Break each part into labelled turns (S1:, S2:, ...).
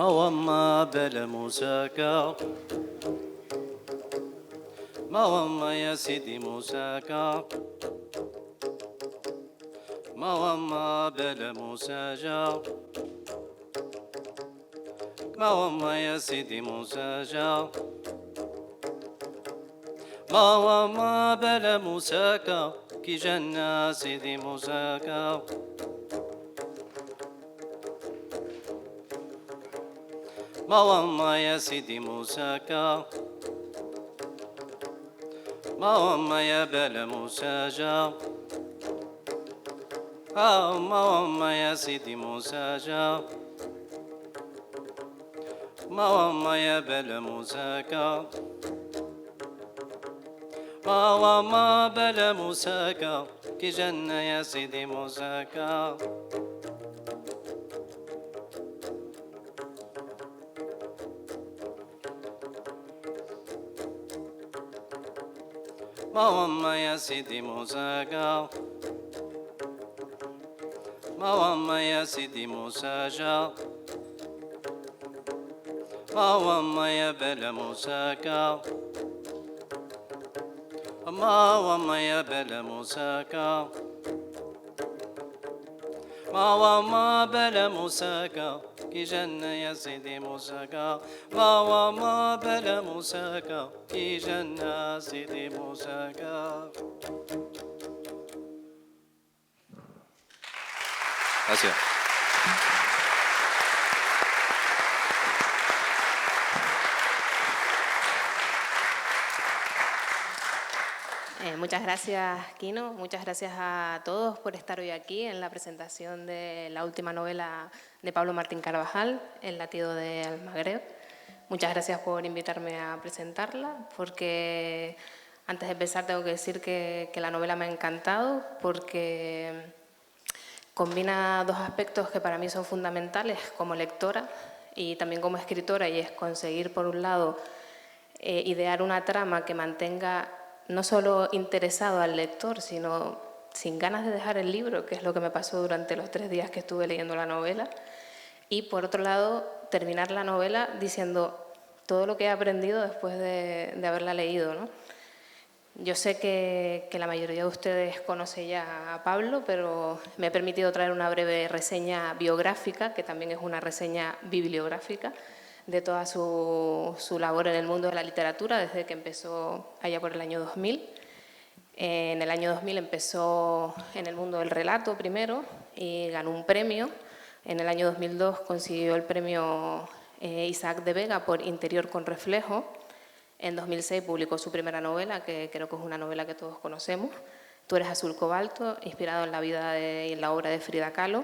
S1: وما بلا موساكا ما وما يا سيدي موساكا ما وما بلا موساجا ما وما يا سيدي موساجا ما وما بلا موساكا كي جنة سيدي موساكا ما وما يا سيدي موساكا ما وما يا بلا موساجا ما وما يا سيدي موساجا ما وما يا بلا موساكا ما وما بلا موساكا كي جنة يا سيدي موساكا ما وما يا سيدي موساكا ما وما يا سيدي موساجا ما وما يا بلا موساكا ما وما يا بلا موساكا ما وما بلا موساكا كي جنة يا سيدي موساكا ما وما بلا موساكا كي جنة سيدي موساكا. Gracias.
S2: Muchas gracias, Kino. Muchas gracias a todos por estar hoy aquí en la presentación de la última novela de Pablo Martín Carvajal, El latido de Almagreb. Muchas gracias por invitarme a presentarla, porque antes de empezar tengo que decir que la novela me ha encantado, porque combina dos aspectos que para mí son fundamentales como lectora y también como escritora, y es conseguir, por un lado, idear una trama que mantenga no solo interesado al lector, sino sin ganas de dejar el libro, que es lo que me pasó durante los 3 días que estuve leyendo la novela. Y, por otro lado, terminar la novela diciendo todo lo que he aprendido después de haberla leído, ¿no? Yo sé que la mayoría de ustedes conoce ya a Pablo, pero me he permitido traer una breve reseña biográfica, que también es una reseña bibliográfica, de toda su labor en el mundo de la literatura desde que empezó allá por el año 2000. En el año 2000 empezó en el mundo del relato primero y ganó un premio. En el año 2002 consiguió el premio Isaac de Vega por Interior con reflejo. En 2006 publicó su primera novela, que creo que es una novela que todos conocemos, Tú eres azul cobalto, inspirado en la vida y en la obra de Frida Kahlo.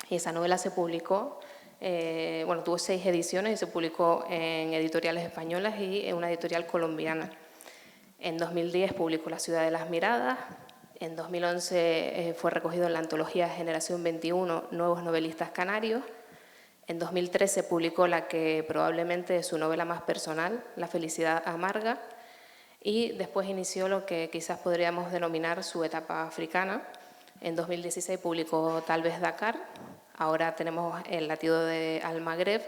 S2: Y esa novela se publicó, tuvo 6 ediciones y se publicó en editoriales españolas y en una editorial colombiana. En 2010 publicó La ciudad de las miradas. En 2011 fue recogido en la antología Generación 21, Nuevos novelistas canarios. En 2013 publicó la que probablemente es su novela más personal, La felicidad amarga. Y después inició lo que quizás podríamos denominar su etapa africana. En 2016 publicó Tal vez Dakar. Ahora tenemos El latido de Almagreb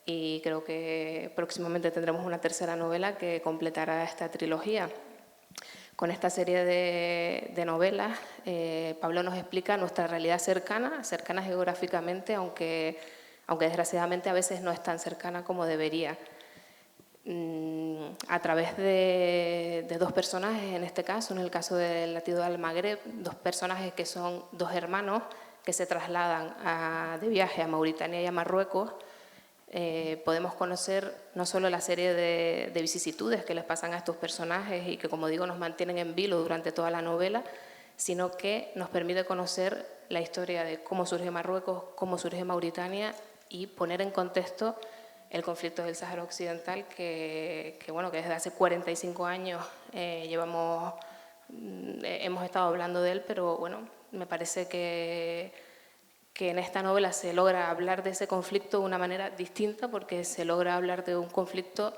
S2: y creo que próximamente tendremos una tercera novela que completará esta trilogía. Con esta serie de novelas, Pablo nos explica nuestra realidad cercana geográficamente, aunque desgraciadamente a veces no es tan cercana como debería. A través de 2 personajes, en este caso, en el caso del latido de Almagreb, 2 personajes que son 2 hermanos que se trasladan de viaje a Mauritania y a Marruecos, podemos conocer no solo la serie de vicisitudes que les pasan a estos personajes y que, como digo, nos mantienen en vilo durante toda la novela, sino que nos permite conocer la historia de cómo surge Marruecos, cómo surge Mauritania y poner en contexto el conflicto del Sáhara Occidental, que desde hace 45 años hemos estado hablando de él, pero bueno, me parece que en esta novela se logra hablar de ese conflicto de una manera distinta, porque se logra hablar de un conflicto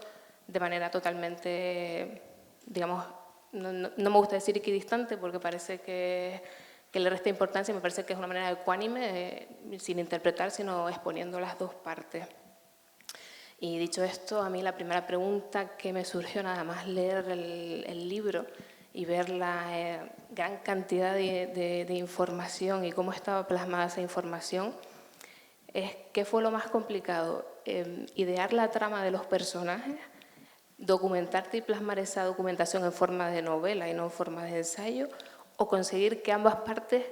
S2: de manera totalmente, digamos, no me gusta decir equidistante porque parece que le resta importancia, me parece que es una manera ecuánime, sin interpretar, sino exponiendo las 2 partes. Y dicho esto, a mí la primera pregunta que me surgió nada más leer el libro y ver la gran cantidad de información y cómo estaba plasmada esa información, es qué fue lo más complicado, idear la trama de los personajes, documentarte y plasmar esa documentación en forma de novela y no en forma de ensayo, o conseguir que ambas partes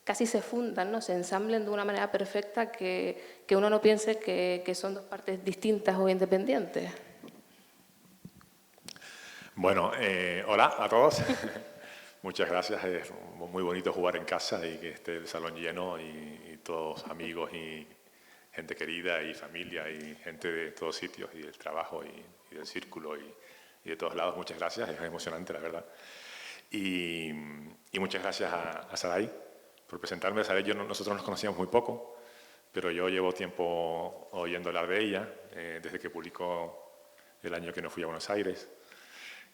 S2: casi se fundan, ¿no? Se ensamblen de una manera perfecta que uno no piense que son dos partes distintas o independientes.
S3: Bueno, hola a todos. Muchas gracias. Es muy bonito jugar en casa y que esté el salón lleno y todos amigos y gente querida y familia y gente de todos sitios y del trabajo y del círculo y de todos lados. Muchas gracias. Es emocionante, la verdad. Y muchas gracias a Saray por presentarme. Saray, nosotros nos conocíamos muy poco, pero yo llevo tiempo oyendo hablar de ella desde que publicó el año que no fui a Buenos Aires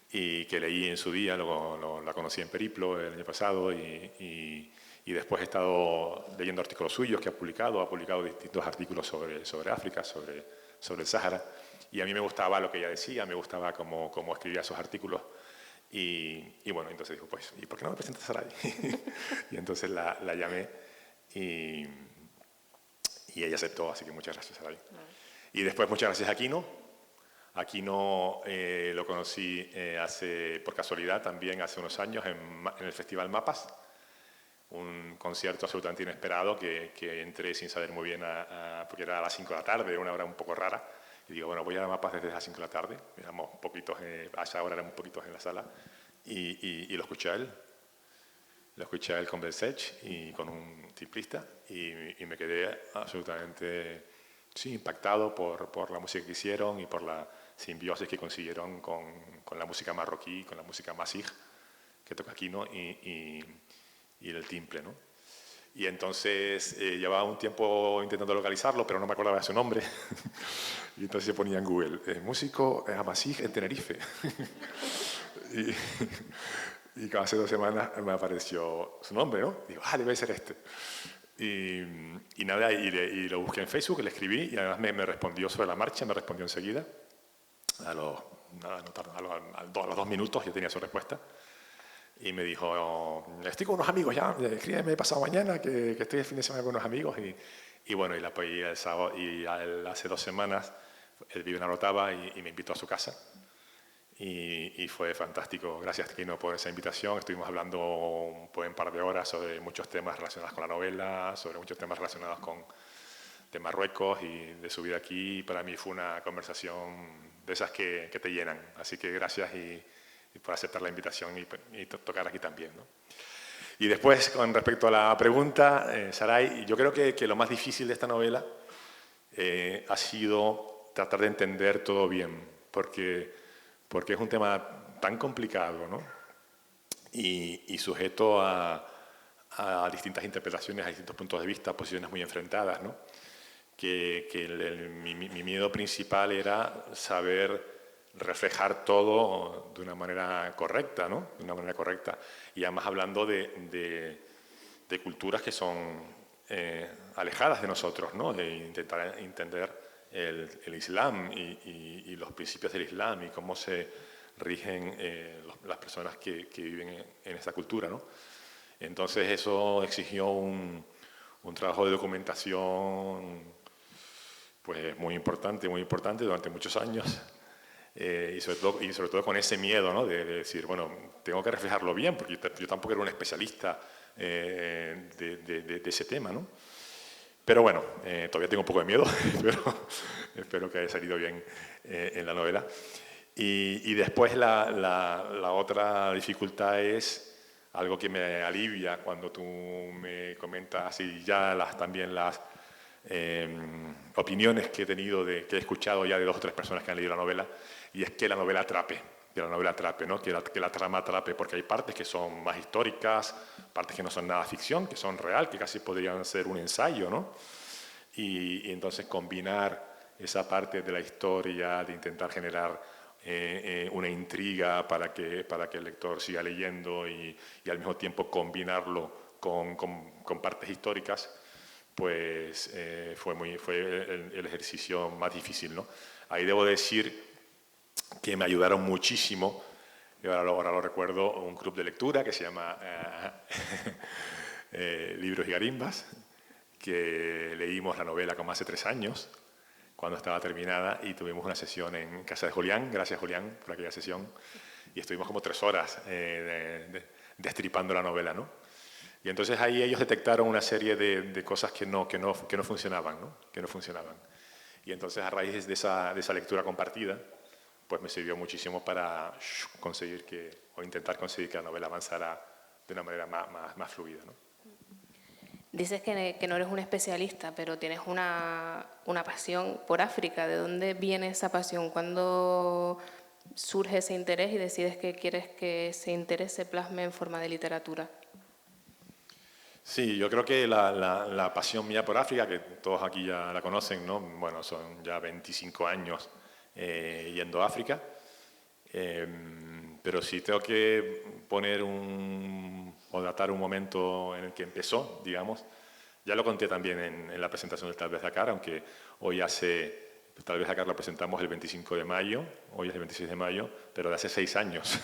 S3: y que leí en su día, luego la conocí en Periplo el año pasado y después he estado leyendo artículos suyos que ha publicado distintos artículos sobre África, sobre el Sáhara, y a mí me gustaba lo que ella decía, me gustaba cómo escribía esos artículos y bueno, entonces dijo, pues, ¿y por qué no me presentas a Saray? Y entonces la llamé y ella aceptó, así que muchas gracias, Saray. Y después muchas gracias a Aquino. Aquino lo conocí por casualidad también hace unos años en el Festival Mapas, un concierto absolutamente inesperado que entré sin saber muy bien, porque era a las 5 de la tarde, era una hora un poco rara, y digo, bueno, voy a Mapas desde las 5 de la tarde, éramos poquitos, a esa hora éramos poquitos en la sala, y lo escuché a él. Lo escuché a él con Belsech y con un timplista, y me quedé absolutamente impactado por la música que hicieron y por la simbiosis que consiguieron con la música marroquí, con la música masij que toca Aquino y el timple, ¿no? Y entonces llevaba un tiempo intentando localizarlo, pero no me acordaba de su nombre. Y entonces yo ponía en Google, músico Amasij en Tenerife. y hace 2 semanas me apareció su nombre, ¿no? Digo, debe ser este. Y nada, y lo busqué en Facebook, le escribí y además me respondió sobre la marcha, me respondió enseguida. A los 2 minutos ya tenía su respuesta. Y me dijo, estoy con unos amigos ya, escríbeme pasado mañana que estoy el fin de semana con unos amigos. Y bueno, y la apoyé el sábado, y hace 2 semanas él vive en Arotava y me invitó a su casa. Y fue fantástico. Gracias, Aquino, por esa invitación. Estuvimos hablando un par de horas sobre muchos temas relacionados con la novela, sobre muchos temas relacionados de Marruecos y de su vida aquí. Para mí fue una conversación de esas que te llenan. Así que gracias y por aceptar la invitación y tocar aquí también, ¿no? Y después, con respecto a la pregunta, Saray, yo creo que lo más difícil de esta novela ha sido tratar de entender todo bien, porque es un tema tan complicado, ¿no? Y sujeto a distintas interpretaciones, a distintos puntos de vista, posiciones muy enfrentadas, ¿no? Que mi miedo principal era saber reflejar todo de una manera correcta, ¿no? De una manera correcta. Y además hablando de culturas que son alejadas de nosotros, ¿no? De intentar entender el Islam y los principios del Islam y cómo se rigen las personas que viven en esta cultura, ¿no? Entonces eso exigió un trabajo de documentación pues muy importante durante muchos años. Y sobre todo con ese miedo, ¿no? de decir, bueno, tengo que reflejarlo bien, porque yo tampoco era un especialista de ese tema, ¿no? Pero bueno, todavía tengo un poco de miedo, pero espero que haya salido bien en la novela. Y después la otra dificultad es algo que me alivia cuando tú me comentas y ya también las opiniones que he tenido, que he escuchado ya de 2 o 3 personas que han leído la novela, y es que la novela atrape, ¿no? que la trama atrape, porque hay partes que son más históricas, partes que no son nada ficción, que son real, que casi podrían ser un ensayo, ¿no? Y entonces combinar esa parte de la historia, de intentar generar una intriga para que el lector siga leyendo y al mismo tiempo combinarlo con partes históricas, pues fue el ejercicio más difícil, ¿no? Ahí debo decir que me ayudaron muchísimo, y ahora lo recuerdo, un club de lectura que se llama Libros y Garimbas, que leímos la novela como hace 3 años, cuando estaba terminada, y tuvimos una sesión en casa de Julián. Gracias, Julián, por aquella sesión. Y estuvimos como 3 horas destripando la novela, ¿no? Y entonces ahí ellos detectaron una serie de cosas que no funcionaban, ¿no? Que no funcionaban. Y entonces, a raíz de esa lectura compartida, pues me sirvió muchísimo para conseguir o intentar conseguir que la novela avanzara de una manera más fluida, ¿no?
S2: Dices que no eres un especialista, pero tienes una pasión por África. ¿De dónde viene esa pasión? ¿Cuándo surge ese interés y decides que quieres que ese interés se plasme en forma de literatura?
S3: Sí, yo creo que la pasión mía por África, que todos aquí ya la conocen, ¿no? Bueno, son ya 25 años yendo a África. Pero si tengo que poner o datar un momento en el que empezó, digamos, ya lo conté también en la presentación del Tal vez Dakar, aunque hoy Tal vez Dakar lo presentamos el 25 de mayo, hoy es el 26 de mayo, pero de hace 6 años.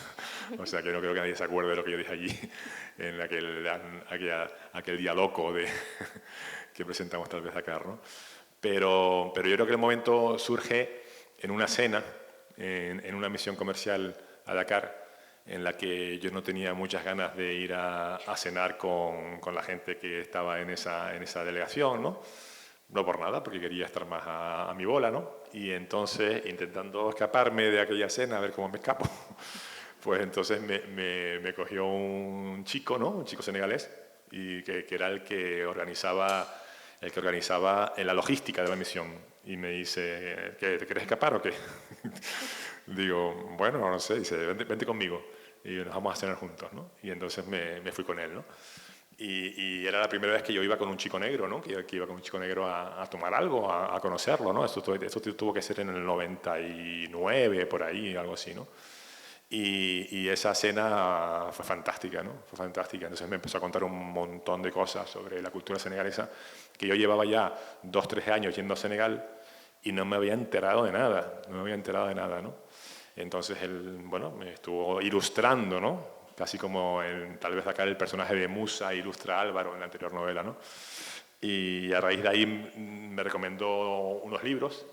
S3: O sea que no creo que nadie se acuerde de lo que yo dije allí, en aquel día loco que presentamos Tal vez Dakar, ¿no? Pero yo creo que el momento surge en una cena, en una misión comercial a Dakar, en la que yo no tenía muchas ganas de ir a cenar con la gente que estaba en esa delegación, ¿no? No por nada, porque quería estar más a mi bola, ¿no? Y entonces, intentando escaparme de aquella cena, a ver cómo me escapo, pues entonces me cogió un chico, ¿no? Un chico senegalés, y que era el que organizaba en la logística de la misión. Y me dice, ¿qué, te quieres escapar o qué? Digo, bueno, no sé. Dice, vente conmigo y nos vamos a cenar juntos, ¿no? Y entonces me fui con él, ¿no? Y era la primera vez que yo iba con un chico negro, ¿no? Que iba con un chico negro a tomar algo, a conocerlo, ¿no? Esto tuvo que ser en el 99, por ahí, algo así, ¿no? Y esa cena fue fantástica, ¿no? Fue fantástica. Entonces me empezó a contar un montón de cosas sobre la cultura senegalesa, que yo llevaba ya 2, 3 años yendo a Senegal y no me había enterado de nada, ¿no? Entonces él, bueno, me estuvo ilustrando, ¿no? Casi como tal vez acá el personaje de Musa ilustra a Álvaro en la anterior novela, ¿no? Y a raíz de ahí me recomendó unos libros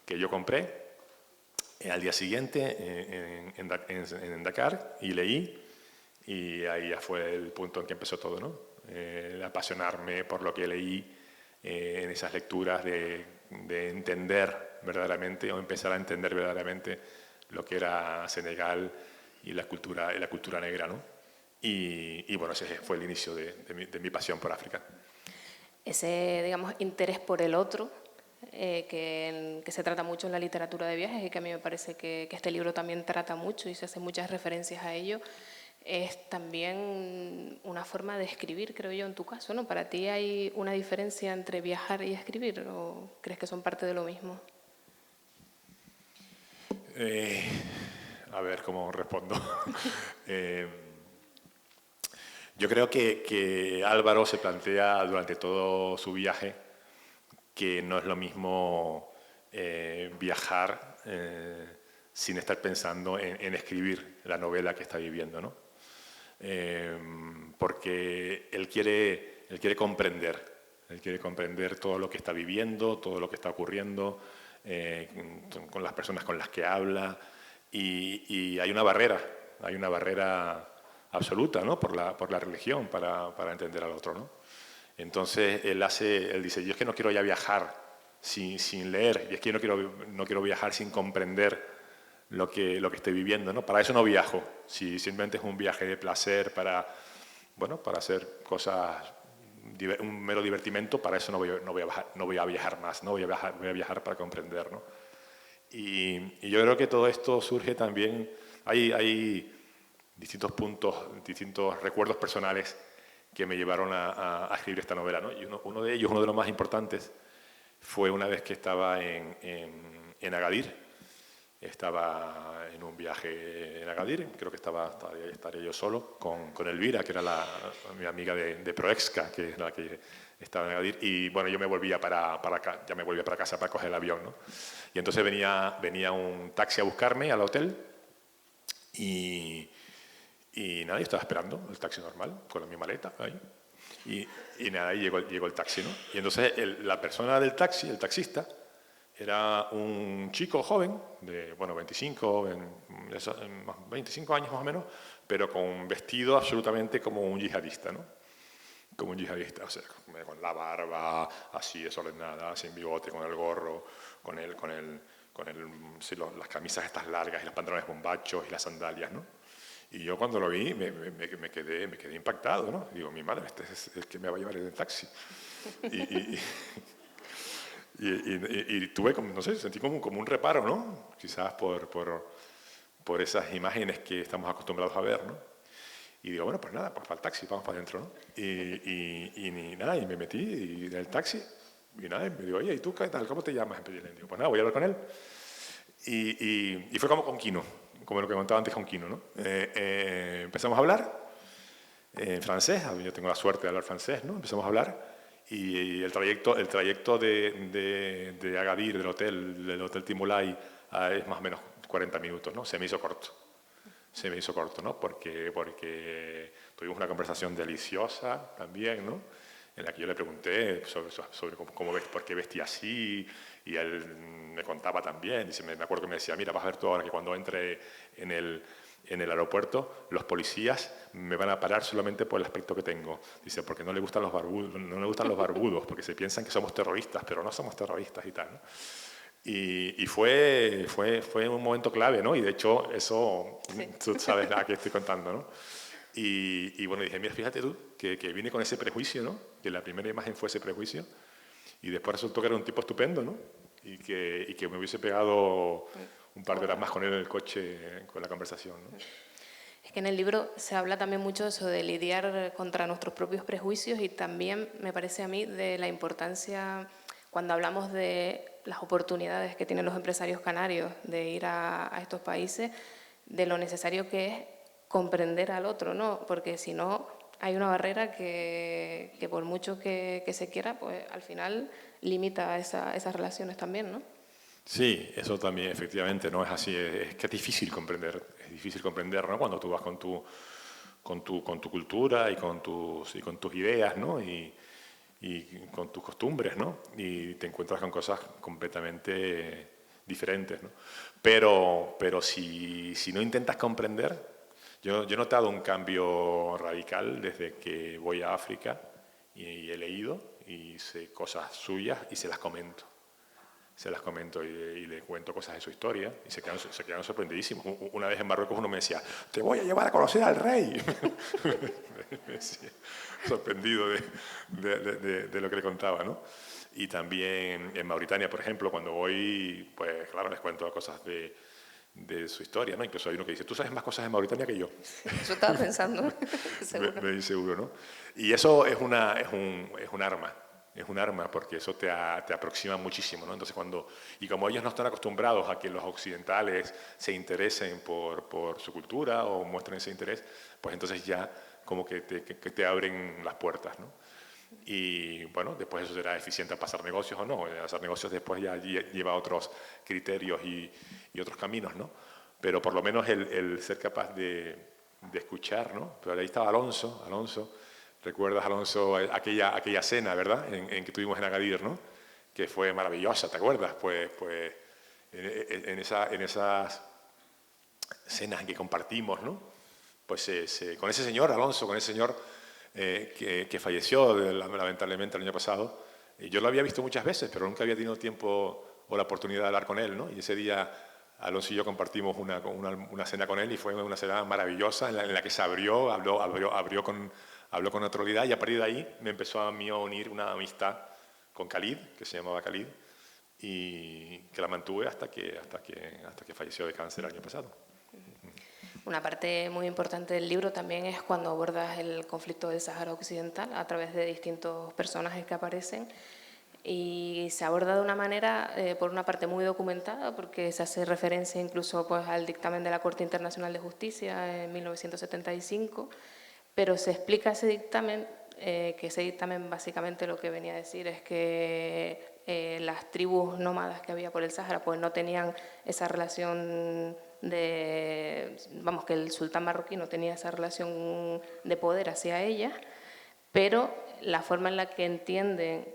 S3: que yo compré al día siguiente en Dakar y leí, y ahí ya fue el punto en que empezó todo, ¿no? El apasionarme por lo que leí en esas lecturas, de entender verdaderamente, o empezar a entender verdaderamente lo que era Senegal y la cultura negra, ¿no? Y bueno, ese fue el inicio de mi pasión por África.
S2: Ese, digamos, interés por el otro, que se trata mucho en la literatura de viajes y que a mí me parece que este libro también trata mucho y se hacen muchas referencias a ello, es también una forma de escribir, creo yo, en tu caso, ¿no? ¿Para ti hay una diferencia entre viajar y escribir, o crees que son parte de lo mismo?
S3: A ver cómo respondo. Yo creo que Álvaro se plantea durante todo su viaje que no es lo mismo viajar sin estar pensando en escribir la novela que está viviendo, ¿no? Porque él quiere comprender todo lo que está viviendo, todo lo que está ocurriendo, con las personas con las que habla, y hay una barrera absoluta, ¿no? por la religión para entender al otro, ¿no? Entonces él dice, yo es que no quiero ya viajar sin leer, y es que no quiero viajar sin comprender lo que estoy viviendo, ¿no? Para eso no viajo. Si simplemente es un viaje de placer para hacer cosas, un mero divertimento, para eso no voy a viajar más, ¿no? Voy a viajar para comprender, ¿no? Y yo creo que todo esto surge también, hay distintos puntos, distintos recuerdos personales que me llevaron a escribir esta novela, ¿no? Y uno de ellos, uno de los más importantes, fue una vez que estaba en Agadir. Estaba en un viaje en Agadir, creo que estaría yo solo, con Elvira, que era mi amiga de Proexca, que es la que estaba en Agadir, y bueno, yo me volvía ya me volvía para casa para coger el avión, ¿no? Y entonces venía un taxi a buscarme al hotel, y nada, yo estaba esperando el taxi normal, con mi maleta ahí, y nada, y llegó el taxi, ¿no? Y entonces la persona del taxi, el taxista, era un chico joven, de, bueno, 25 años más o menos, pero con un vestido absolutamente como un yihadista, ¿no? Como un yihadista, o sea, con la barba así desordenada, sin bigote, con el gorro, sí, las camisas estas largas y los pantalones bombachos y las sandalias, ¿no? Y yo cuando lo vi me quedé impactado, ¿no? Digo, mi madre, este es el que me va a llevar en el taxi. Y tuve, como, no sé, sentí como un reparo, ¿no? Quizás por esas imágenes que estamos acostumbrados a ver, ¿no? Y digo, bueno, pues nada, pues para el taxi, vamos para adentro, ¿no? Y nada, y me metí en el taxi, y nada, y me digo, oye, ¿y tú qué tal? ¿Cómo te llamas? Y le digo, pues nada, voy a hablar con él. Y fue como con Quino, como lo que contaba antes con Quino, ¿no? Empezamos a hablar en francés, yo tengo la suerte de hablar francés, ¿no? Empezamos a hablar, y el trayecto de Agadir, del hotel Timulay, es más o menos 40 minutos, ¿no? Se me hizo corto, ¿no? Porque tuvimos una conversación deliciosa también, ¿no? En la que yo le pregunté sobre por qué vestía así, y él me contaba también. Me acuerdo que me decía, mira, vas a ver tú ahora que cuando entre en el aeropuerto, los policías me van a parar solamente por el aspecto que tengo. Dice, porque no le gustan los barbudos, porque se piensan que somos terroristas, pero no somos terroristas y tal, ¿no? Y fue un momento clave, ¿no? Y de hecho, eso, sí. Tú sabes a qué estoy contando, ¿no? Y bueno, dije, mira, fíjate tú, que vine con ese prejuicio, ¿no? Que la primera imagen fue ese prejuicio, y después resultó que era un tipo estupendo, ¿no? Y que me hubiese pegado un par de horas más con él en el coche, con la conversación, ¿no?
S2: Es que en el libro se habla también mucho de eso, de lidiar contra nuestros propios prejuicios, y también me parece a mí de la importancia, cuando hablamos de las oportunidades que tienen los empresarios canarios de ir a estos países, de lo necesario que es comprender al otro, ¿no? Porque si no, hay una barrera que por mucho que se quiera, pues al final limita esas relaciones también, ¿no?
S3: Sí, eso también, efectivamente, no es así. Es que es difícil comprender, ¿no? Cuando tú vas con tu cultura y con tus ideas, ¿no? Y con tus costumbres, ¿no? Y te encuentras con cosas completamente diferentes, ¿no? Pero si no intentas comprender, yo he notado un cambio radical desde que voy a África y he leído y sé cosas suyas y se las comento y le cuento cosas de su historia y se quedan sorprendidísimos. Una vez en Marruecos uno me decía, te voy a llevar a conocer al rey. Me decía, sorprendido de lo que le contaba, ¿no? Y también en Mauritania, por ejemplo, cuando voy, pues claro, les cuento cosas de su historia, ¿no? Incluso hay uno que dice, tú sabes más cosas de Mauritania que yo.
S2: Eso estaba pensando.
S3: Me dice uno, ¿no? Y eso es un arma. Es un arma porque eso te aproxima muchísimo, ¿no? Entonces como ellos no están acostumbrados a que los occidentales se interesen por su cultura o muestren ese interés, pues entonces ya como que te abren las puertas, ¿no? Y bueno, después eso será eficiente a pasar negocios o no. Hacer negocios después ya lleva otros criterios y otros caminos, ¿no? Pero por lo menos el ser capaz de escuchar, ¿no? Pero ahí estaba Alonso. ¿Recuerdas, Alonso, aquella cena, verdad? En que tuvimos en Agadir, ¿no? Que fue maravillosa, ¿te acuerdas? Pues en esas cenas que compartimos, ¿no? Pues con ese señor, Alonso, con ese señor que falleció lamentablemente el año pasado, yo lo había visto muchas veces, pero nunca había tenido tiempo o la oportunidad de hablar con él, ¿no? Y ese día Alonso y yo compartimos una cena con él y fue una cena maravillosa en la que se habló con naturalidad, y a partir de ahí me empezó a mí a unir una amistad con Khalid, que se llamaba Khalid, y que la mantuve hasta que falleció de cáncer el año pasado.
S2: Una parte muy importante del libro también es cuando abordas el conflicto del Sáhara Occidental a través de distintos personajes que aparecen, y se aborda de una manera, por una parte, muy documentada, porque se hace referencia incluso pues, al dictamen de la Corte Internacional de Justicia en 1975, pero se explica ese dictamen que ese dictamen básicamente lo que venía a decir es que las tribus nómadas que había por el Sáhara pues no tenían esa relación vamos, que el sultán marroquí no tenía esa relación de poder hacia ellas, pero la forma en la que entienden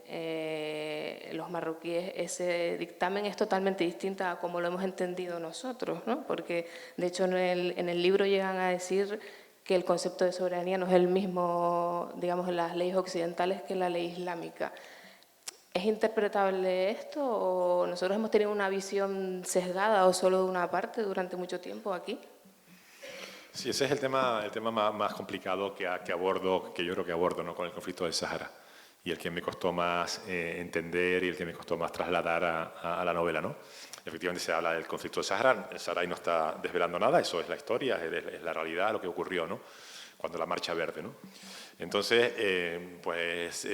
S2: los marroquíes ese dictamen es totalmente distinta a como lo hemos entendido nosotros, ¿no? Porque, de hecho, en el libro llegan a decir que el concepto de soberanía no es el mismo, digamos, en las leyes occidentales que en la ley islámica. ¿Es interpretable esto o nosotros hemos tenido una visión sesgada o solo de una parte durante mucho tiempo aquí?
S3: Sí, ese es el tema más complicado que abordo, que yo creo que abordo, ¿no?, con el conflicto del Sáhara, y el que me costó más entender y el que me costó más trasladar a la novela, ¿no? Efectivamente se habla del conflicto del Sáhara, el Sáhara no está desvelando nada, eso es la historia, es la realidad, lo que ocurrió, ¿no?, cuando la Marcha Verde, ¿no? Entonces,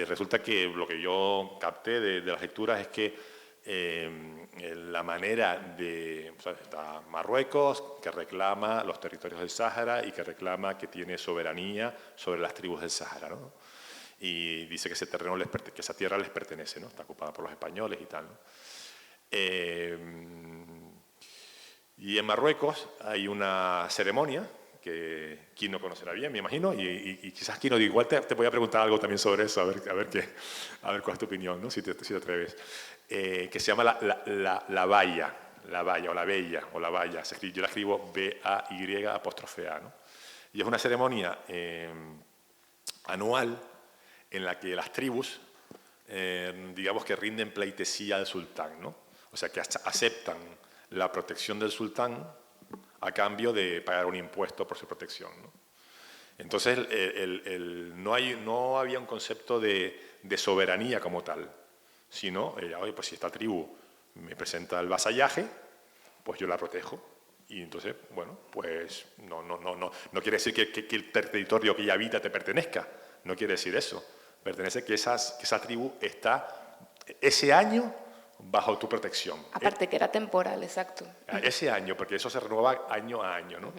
S3: resulta que lo que yo capté de las lecturas es que la manera de... O sea, está Marruecos, que reclama los territorios del Sáhara y que reclama que tiene soberanía sobre las tribus del Sáhara, ¿no? Y dice que ese terreno que esa tierra les pertenece, ¿no? Está ocupada por los españoles y tal, ¿no? Y en Marruecos hay una ceremonia que Kino conocerá bien, me imagino, y quizás Kino, igual te voy a preguntar algo también sobre eso, a ver cuál es tu opinión, ¿no?, si te atreves, que se llama la Valla, o la Bella, o la Valla, yo la escribo B-A-Y'-A, ¿no? Y es una ceremonia anual en la que las tribus, digamos que rinden pleitesía al sultán, ¿no? O sea, que aceptan la protección del sultán a cambio de pagar un impuesto por su protección, ¿no? Entonces, no había un concepto de soberanía como tal, sino, oye, pues si esta tribu me presenta el vasallaje, pues yo la protejo. Y entonces, bueno, pues no quiere decir que el territorio que ella habita te pertenezca, no quiere decir eso. Pertenece que esa tribu está ese año bajo tu protección.
S2: Aparte que era temporal, exacto.
S3: Ese año, porque eso se renueva año a año, ¿no?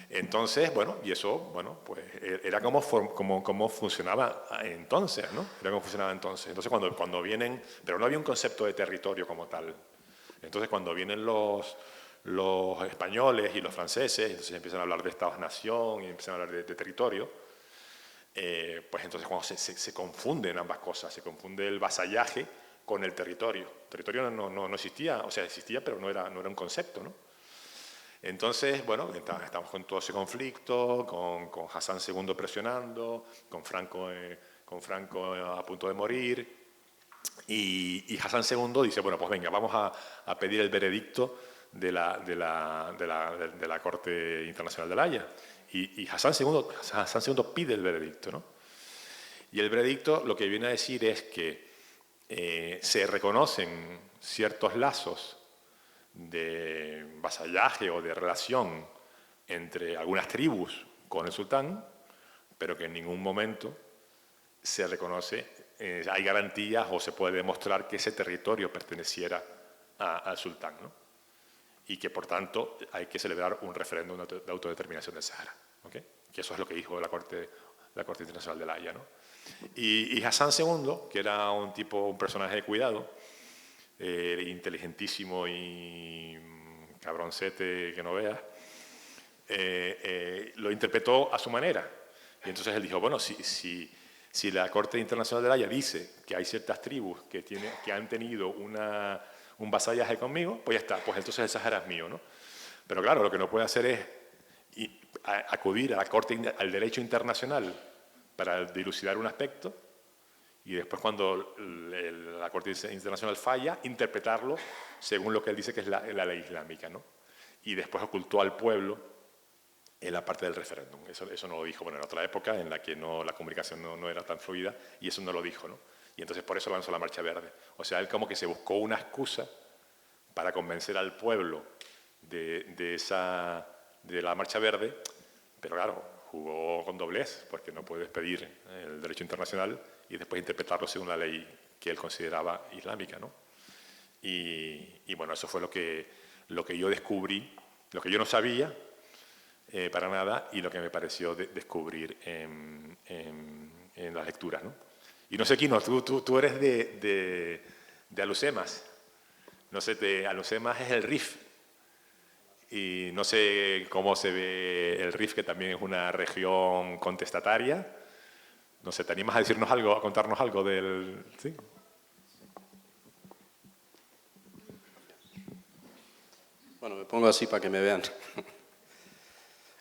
S3: Entonces, bueno, y eso, bueno, pues era como funcionaba entonces, ¿no? Era como funcionaba entonces. Entonces, cuando vienen, pero no había un concepto de territorio como tal. Entonces, cuando vienen los españoles y los franceses, entonces empiezan a hablar de Estados-nación y empiezan a hablar de territorio, pues entonces cuando se confunden ambas cosas, se confunde el vasallaje con el territorio. El territorio no existía, o sea, existía, pero no era un concepto, ¿no? Entonces, bueno, estamos con todo ese conflicto, con Hassan II presionando, con Franco a punto de morir, y Hassan II dice, bueno, pues venga, vamos a pedir el veredicto de la Corte Internacional de La Haya. Y Hassan II pide el veredicto, ¿no? Y el veredicto lo que viene a decir es que se reconocen ciertos lazos de vasallaje o de relación entre algunas tribus con el sultán, pero que en ningún momento se reconoce, hay garantías o se puede demostrar que ese territorio perteneciera al sultán, ¿no? Y que, por tanto, hay que celebrar un referéndum de autodeterminación del Sáhara, ¿okay? Que eso es lo que dijo la Corte Internacional de La Haya, ¿no? Y Hassan II, que era un personaje de cuidado, inteligentísimo y cabroncete que no veas, lo interpretó a su manera. Y entonces él dijo, bueno, si la Corte Internacional de La Haya dice que hay ciertas tribus que han tenido un vasallaje conmigo, pues ya está, pues entonces el Sáhara es mío, ¿no? Pero claro, lo que no puede hacer es acudir a la Corte, al derecho internacional para dilucidar un aspecto y después cuando la Corte Internacional falla, interpretarlo según lo que él dice que es la ley islámica, ¿no? Y después ocultó al pueblo en la parte del referéndum. Eso no lo dijo, bueno, en otra época en la que la comunicación no era tan fluida, y eso no lo dijo, ¿no? Y entonces por eso lanzó la Marcha Verde. O sea, él como que se buscó una excusa para convencer al pueblo de la Marcha Verde, pero claro, jugó con doblez, porque no puedes pedir el derecho internacional y después interpretarlo según la ley que él consideraba islámica, ¿no? Y bueno, eso fue lo que yo descubrí, lo que yo no sabía para nada, y lo que me pareció descubrir en en las lecturas, ¿no? Y no sé, Kino, tú eres de Alhucemas. No sé, Alhucemas es el Rif. Y no sé cómo se ve el Rif, que también es una región contestataria. No sé, ¿te animas a decirnos algo, a contarnos algo del...? ¿Sí?
S4: Bueno, me pongo así para que me vean.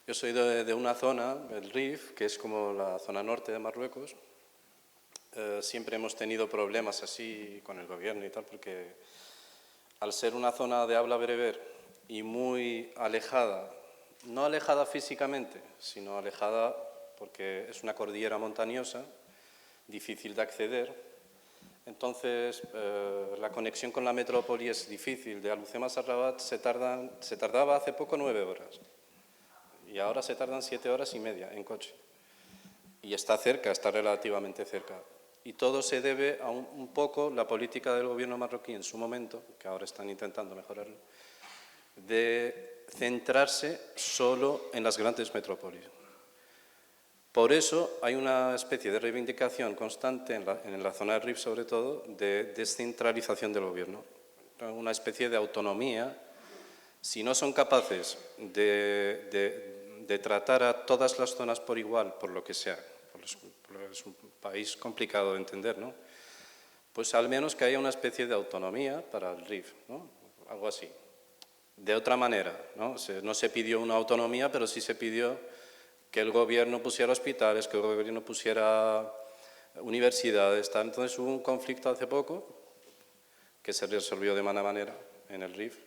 S4: Yo soy de una zona, el Rif, que es como la zona norte de Marruecos. Siempre hemos tenido problemas así con el gobierno y tal, porque al ser una zona de habla bereber y muy alejada, no alejada físicamente, sino alejada porque es una cordillera montañosa, difícil de acceder. Entonces, la conexión con la metrópoli es difícil. De Alhucemas a Rabat se tardaba hace poco 9 horas y ahora se tardan 7 horas y media en coche. Y está cerca, está relativamente cerca. Y todo se debe a un poco la política del gobierno marroquí en su momento, que ahora están intentando mejorarlo, de centrarse solo en las grandes metrópolis. Por eso hay una especie de reivindicación constante en la zona del Rif, sobre todo, de descentralización del gobierno, una especie de autonomía. Si no son capaces de tratar a todas las zonas por igual, por lo que sea, es un país complicado de entender, ¿no? Pues al menos que haya una especie de autonomía para el Rif, ¿no? Algo así. De otra manera, ¿no? No se pidió una autonomía, pero sí se pidió que el gobierno pusiera hospitales, que el gobierno pusiera universidades, tal. Entonces hubo un conflicto hace poco que se resolvió de mala manera en el Rif,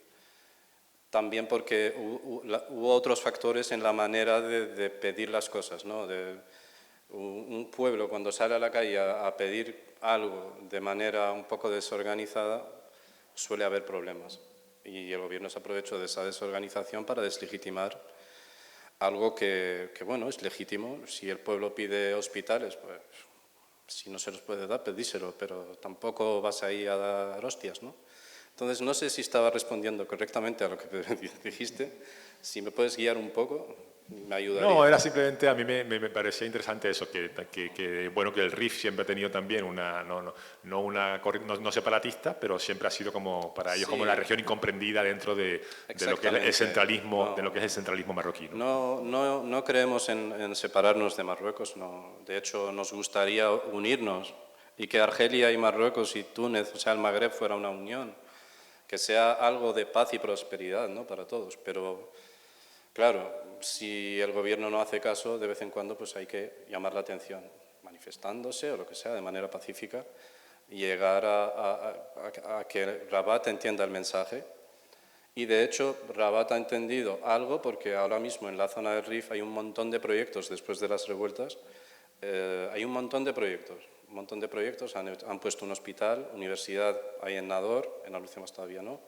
S4: también porque hubo otros factores en la manera de pedir las cosas, ¿no? Un pueblo cuando sale a la calle a pedir algo de manera un poco desorganizada suele haber problemas y el gobierno se aprovechó de esa desorganización para deslegitimar algo que bueno, es legítimo. Si el pueblo pide hospitales, pues si no se los puede dar, pedíselo, pero tampoco vas ahí a dar hostias, ¿no? Entonces, no sé si estaba respondiendo correctamente a lo que dijiste. Si me puedes guiar un poco, me ayudaría.
S3: No, era simplemente, a mí me parecía interesante eso, bueno, que el Rif siempre ha tenido también no separatista, pero siempre ha sido como para ellos como la región incomprendida dentro de lo que es el centralismo, de lo que es el centralismo marroquí, ¿no?
S4: No creemos en separarnos de Marruecos, no. De hecho, nos gustaría unirnos y que Argelia y Marruecos y Túnez, o sea, el Magreb, fuera una unión, que sea algo de paz y prosperidad, ¿no? Para todos, pero claro, si el gobierno no hace caso, de vez en cuando pues hay que llamar la atención, manifestándose o lo que sea, de manera pacífica, y llegar a que Rabat entienda el mensaje. Y de hecho, Rabat ha entendido algo porque ahora mismo en la zona del Rif hay un montón de proyectos después de las revueltas. Hay un montón de proyectos, han puesto un hospital, universidad hay en Nador, en Alhucemas todavía no.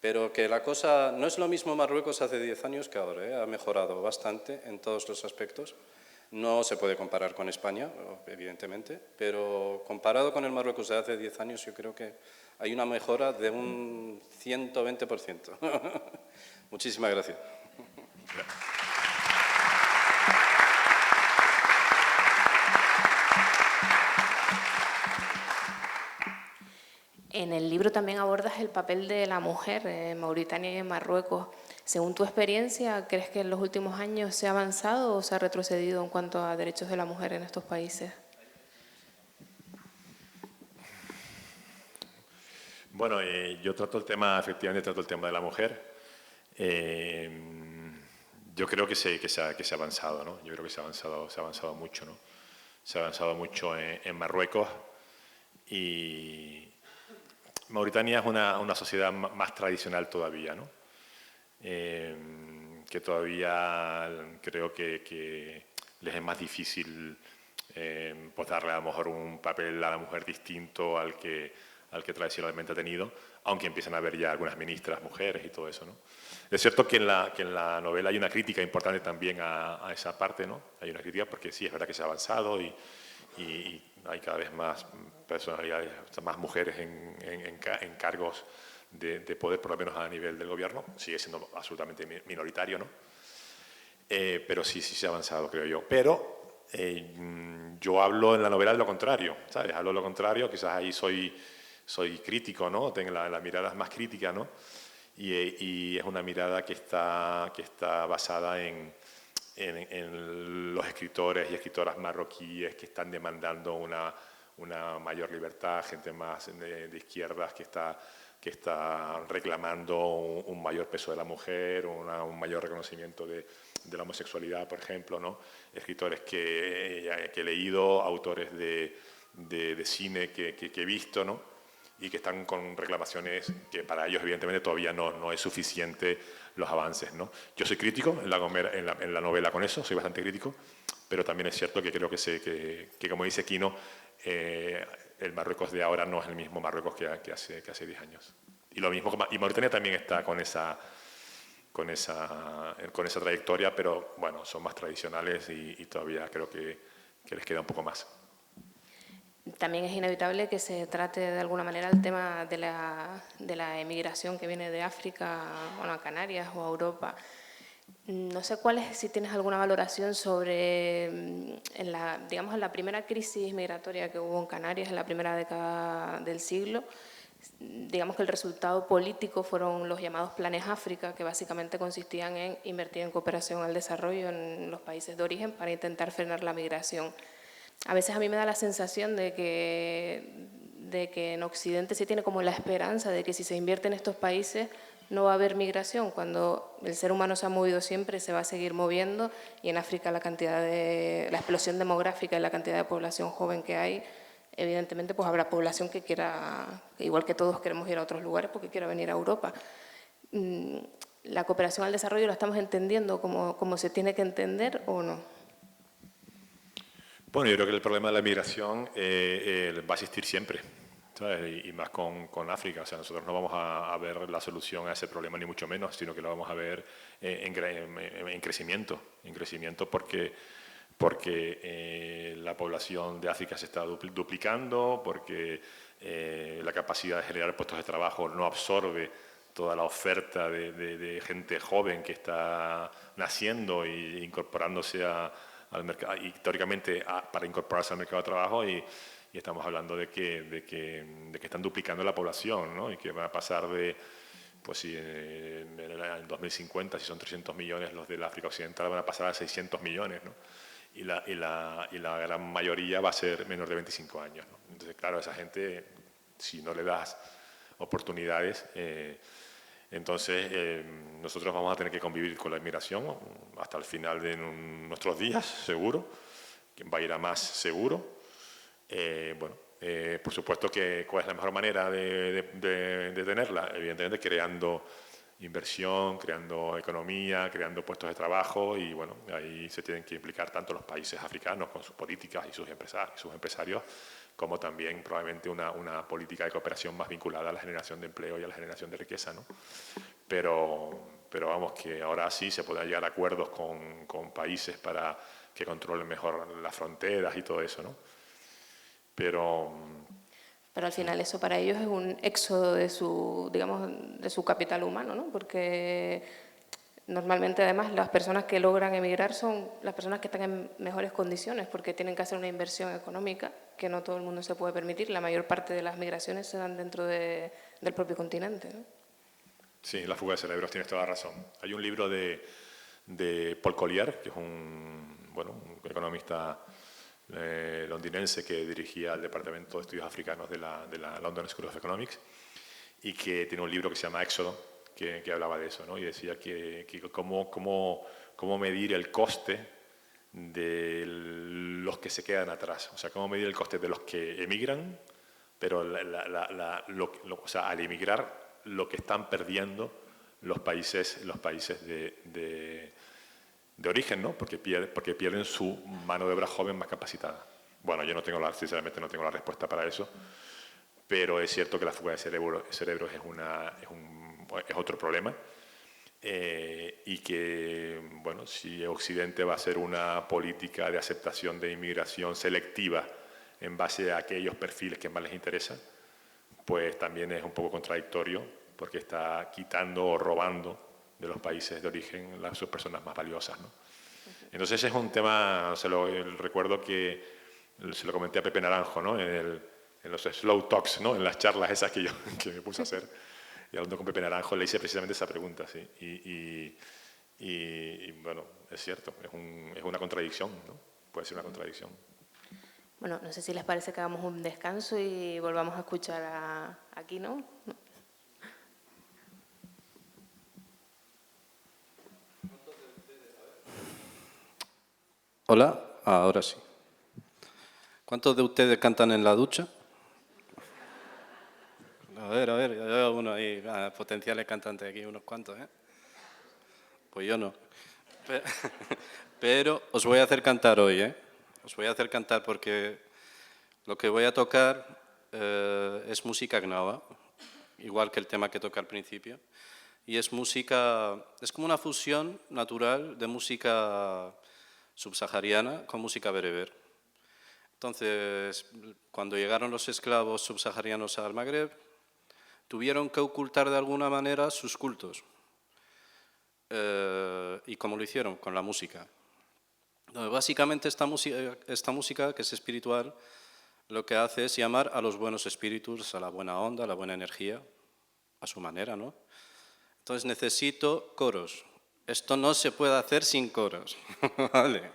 S4: Pero que la cosa no es lo mismo Marruecos hace 10 años que ahora, ¿eh? Ha mejorado bastante en todos los aspectos. No se puede comparar con España, evidentemente, pero comparado con el Marruecos de hace 10 años yo creo que hay una mejora de un 120%. Muchísimas gracias.
S2: En el libro también abordas el papel de la mujer en Mauritania y en Marruecos. Según tu experiencia, ¿crees que en los últimos años se ha avanzado o se ha retrocedido en cuanto a derechos de la mujer en estos países?
S3: Bueno, yo efectivamente trato el tema de la mujer. Yo creo que se ha avanzado, ¿no? Yo creo que se ha avanzado mucho, ¿no? Se ha avanzado mucho en Marruecos y Mauritania es una sociedad más tradicional todavía, ¿no? Que todavía creo que les es más difícil pues darle a lo mejor un papel a la mujer distinto al que tradicionalmente ha tenido, aunque empiezan a haber ya algunas ministras mujeres y todo eso, ¿no? Es cierto que en la novela hay una crítica importante también a esa parte, ¿no? Hay una crítica porque sí, es verdad que se ha avanzado y hay cada vez más personalidades, más mujeres en cargos de poder, por lo menos a nivel del gobierno. Sigue siendo absolutamente minoritario, ¿no? Pero sí se ha avanzado, creo yo. Pero yo hablo en la novela de lo contrario, ¿sabes? Hablo de lo contrario, quizás ahí soy crítico, ¿no? Tengo la mirada más crítica, ¿no? Y es una mirada que está basada en los escritores y escritoras marroquíes que están demandando una mayor libertad, gente más de izquierdas que está reclamando un mayor peso de la mujer, un mayor reconocimiento de la homosexualidad, por ejemplo, ¿no? Escritores que he leído, autores de cine que he visto, ¿no? Y que están con reclamaciones que para ellos evidentemente todavía no es suficiente los avances, ¿no? Yo soy crítico en la novela con eso, soy bastante crítico, pero también es cierto que creo que como dice Quino, el Marruecos de ahora no es el mismo Marruecos que hace 10 años. Y lo mismo, y Mauritania también está con esa trayectoria, pero bueno, son más tradicionales y todavía creo que les queda un poco más.
S2: También es inevitable que se trate de alguna manera el tema de la emigración que viene de África, bueno, a Canarias o a Europa. No sé si tienes alguna valoración sobre, digamos, en la primera crisis migratoria que hubo en Canarias, en la primera década del siglo, digamos que el resultado político fueron los llamados planes África, que básicamente consistían en invertir en cooperación al desarrollo en los países de origen para intentar frenar la migración. A veces a mí me da la sensación de que en Occidente se tiene como la esperanza de que si se invierte en estos países no va a haber migración, cuando el ser humano se ha movido siempre, se va a seguir moviendo, y en África la explosión demográfica y la cantidad de población joven que hay, evidentemente pues habrá población que quiera, igual que todos queremos ir a otros lugares, porque quiera venir a Europa. ¿La cooperación al desarrollo la estamos entendiendo como se tiene que entender o no?
S3: Bueno, yo creo que el problema de la migración va a existir siempre, ¿sabes? Y más con África. O sea, nosotros no vamos a ver la solución a ese problema, ni mucho menos, sino que lo vamos a ver en crecimiento porque la población de África se está duplicando, porque la capacidad de generar puestos de trabajo no absorbe toda la oferta de gente joven que está naciendo e incorporándose al mercado, y teóricamente para incorporarse al mercado de trabajo, y estamos hablando de que están duplicando la población, ¿no? Y que van a pasar pues si en 2050, si son 300 millones los del África Occidental, van a pasar a 600 millones, ¿no? Y la gran mayoría va a ser menor de 25 años, ¿no? Entonces, claro, esa gente, si no le das oportunidades, entonces nosotros vamos a tener que convivir con la inmigración hasta el final de nuestros días, seguro, que va a ir a más seguro. Por supuesto que ¿cuál es la mejor manera de tenerla? Evidentemente creando inversión, creando economía, creando puestos de trabajo, y bueno, ahí se tienen que implicar tanto los países africanos con sus políticas y sus empresarios, como también probablemente una política de cooperación más vinculada a la generación de empleo y a la generación de riqueza, ¿no? Pero vamos, que ahora sí se pueden llegar a acuerdos con países para que controlen mejor las fronteras y todo eso, ¿no? Pero
S2: al final eso para ellos es un éxodo de su capital humano, ¿no? Porque normalmente además las personas que logran emigrar son las personas que están en mejores condiciones, porque tienen que hacer una inversión económica que no todo el mundo se puede permitir. La mayor parte de las migraciones se dan dentro del propio continente, ¿no?
S3: Sí, la fuga de cerebros, tienes toda la razón. Hay un libro de Paul Collier, que es un economista londinense que dirigía el Departamento de Estudios Africanos de la London School of Economics, y que tiene un libro que se llama Éxodo, que hablaba de eso, ¿no? Y decía que cómo medir el coste de los que se quedan atrás. O sea, cómo medir el coste de los que emigran, pero o sea, al emigrar, lo que están perdiendo los países de origen, ¿no? Porque pierden su mano de obra joven más capacitada. Bueno, yo sinceramente no tengo la respuesta para eso, pero es cierto que la fuga de cerebros es otro problema, y que, bueno, si Occidente va a hacer una política de aceptación de inmigración selectiva en base a aquellos perfiles que más les interesan, pues también es un poco contradictorio, porque está quitando o robando de los países de origen sus personas más valiosas, ¿no? Entonces es un tema, recuerdo que se lo comenté a Pepe Naranjo, ¿no? En los slow talks, ¿no? En las charlas esas que me puse a hacer. Y hablando con Pepe Naranjo le hice precisamente esa pregunta, ¿sí? Y bueno, es cierto, es una contradicción, ¿no? Puede ser una contradicción.
S2: Bueno, no sé si les parece que hagamos un descanso y volvamos a escuchar aquí, ¿no?
S4: Hola, ahora sí. ¿Cuántos de ustedes cantan en la ducha? A ver, ya veo uno ahí, potenciales cantantes aquí, unos cuantos, ¿eh? Pues yo no. Pero os voy a hacer cantar hoy, ¿eh? Os voy a hacer cantar porque lo que voy a tocar es música gnawa, igual que el tema que toca al principio. Y es como una fusión natural de música subsahariana con música bereber. Entonces, cuando llegaron los esclavos subsaharianos al Magreb, tuvieron que ocultar de alguna manera sus cultos. ¿Y cómo lo hicieron? Con la música. Básicamente esta música, que es espiritual, lo que hace es llamar a los buenos espíritus, a la buena onda, a la buena energía, a su manera, ¿no? Entonces necesito coros. Esto no se puede hacer sin coros, ¿vale?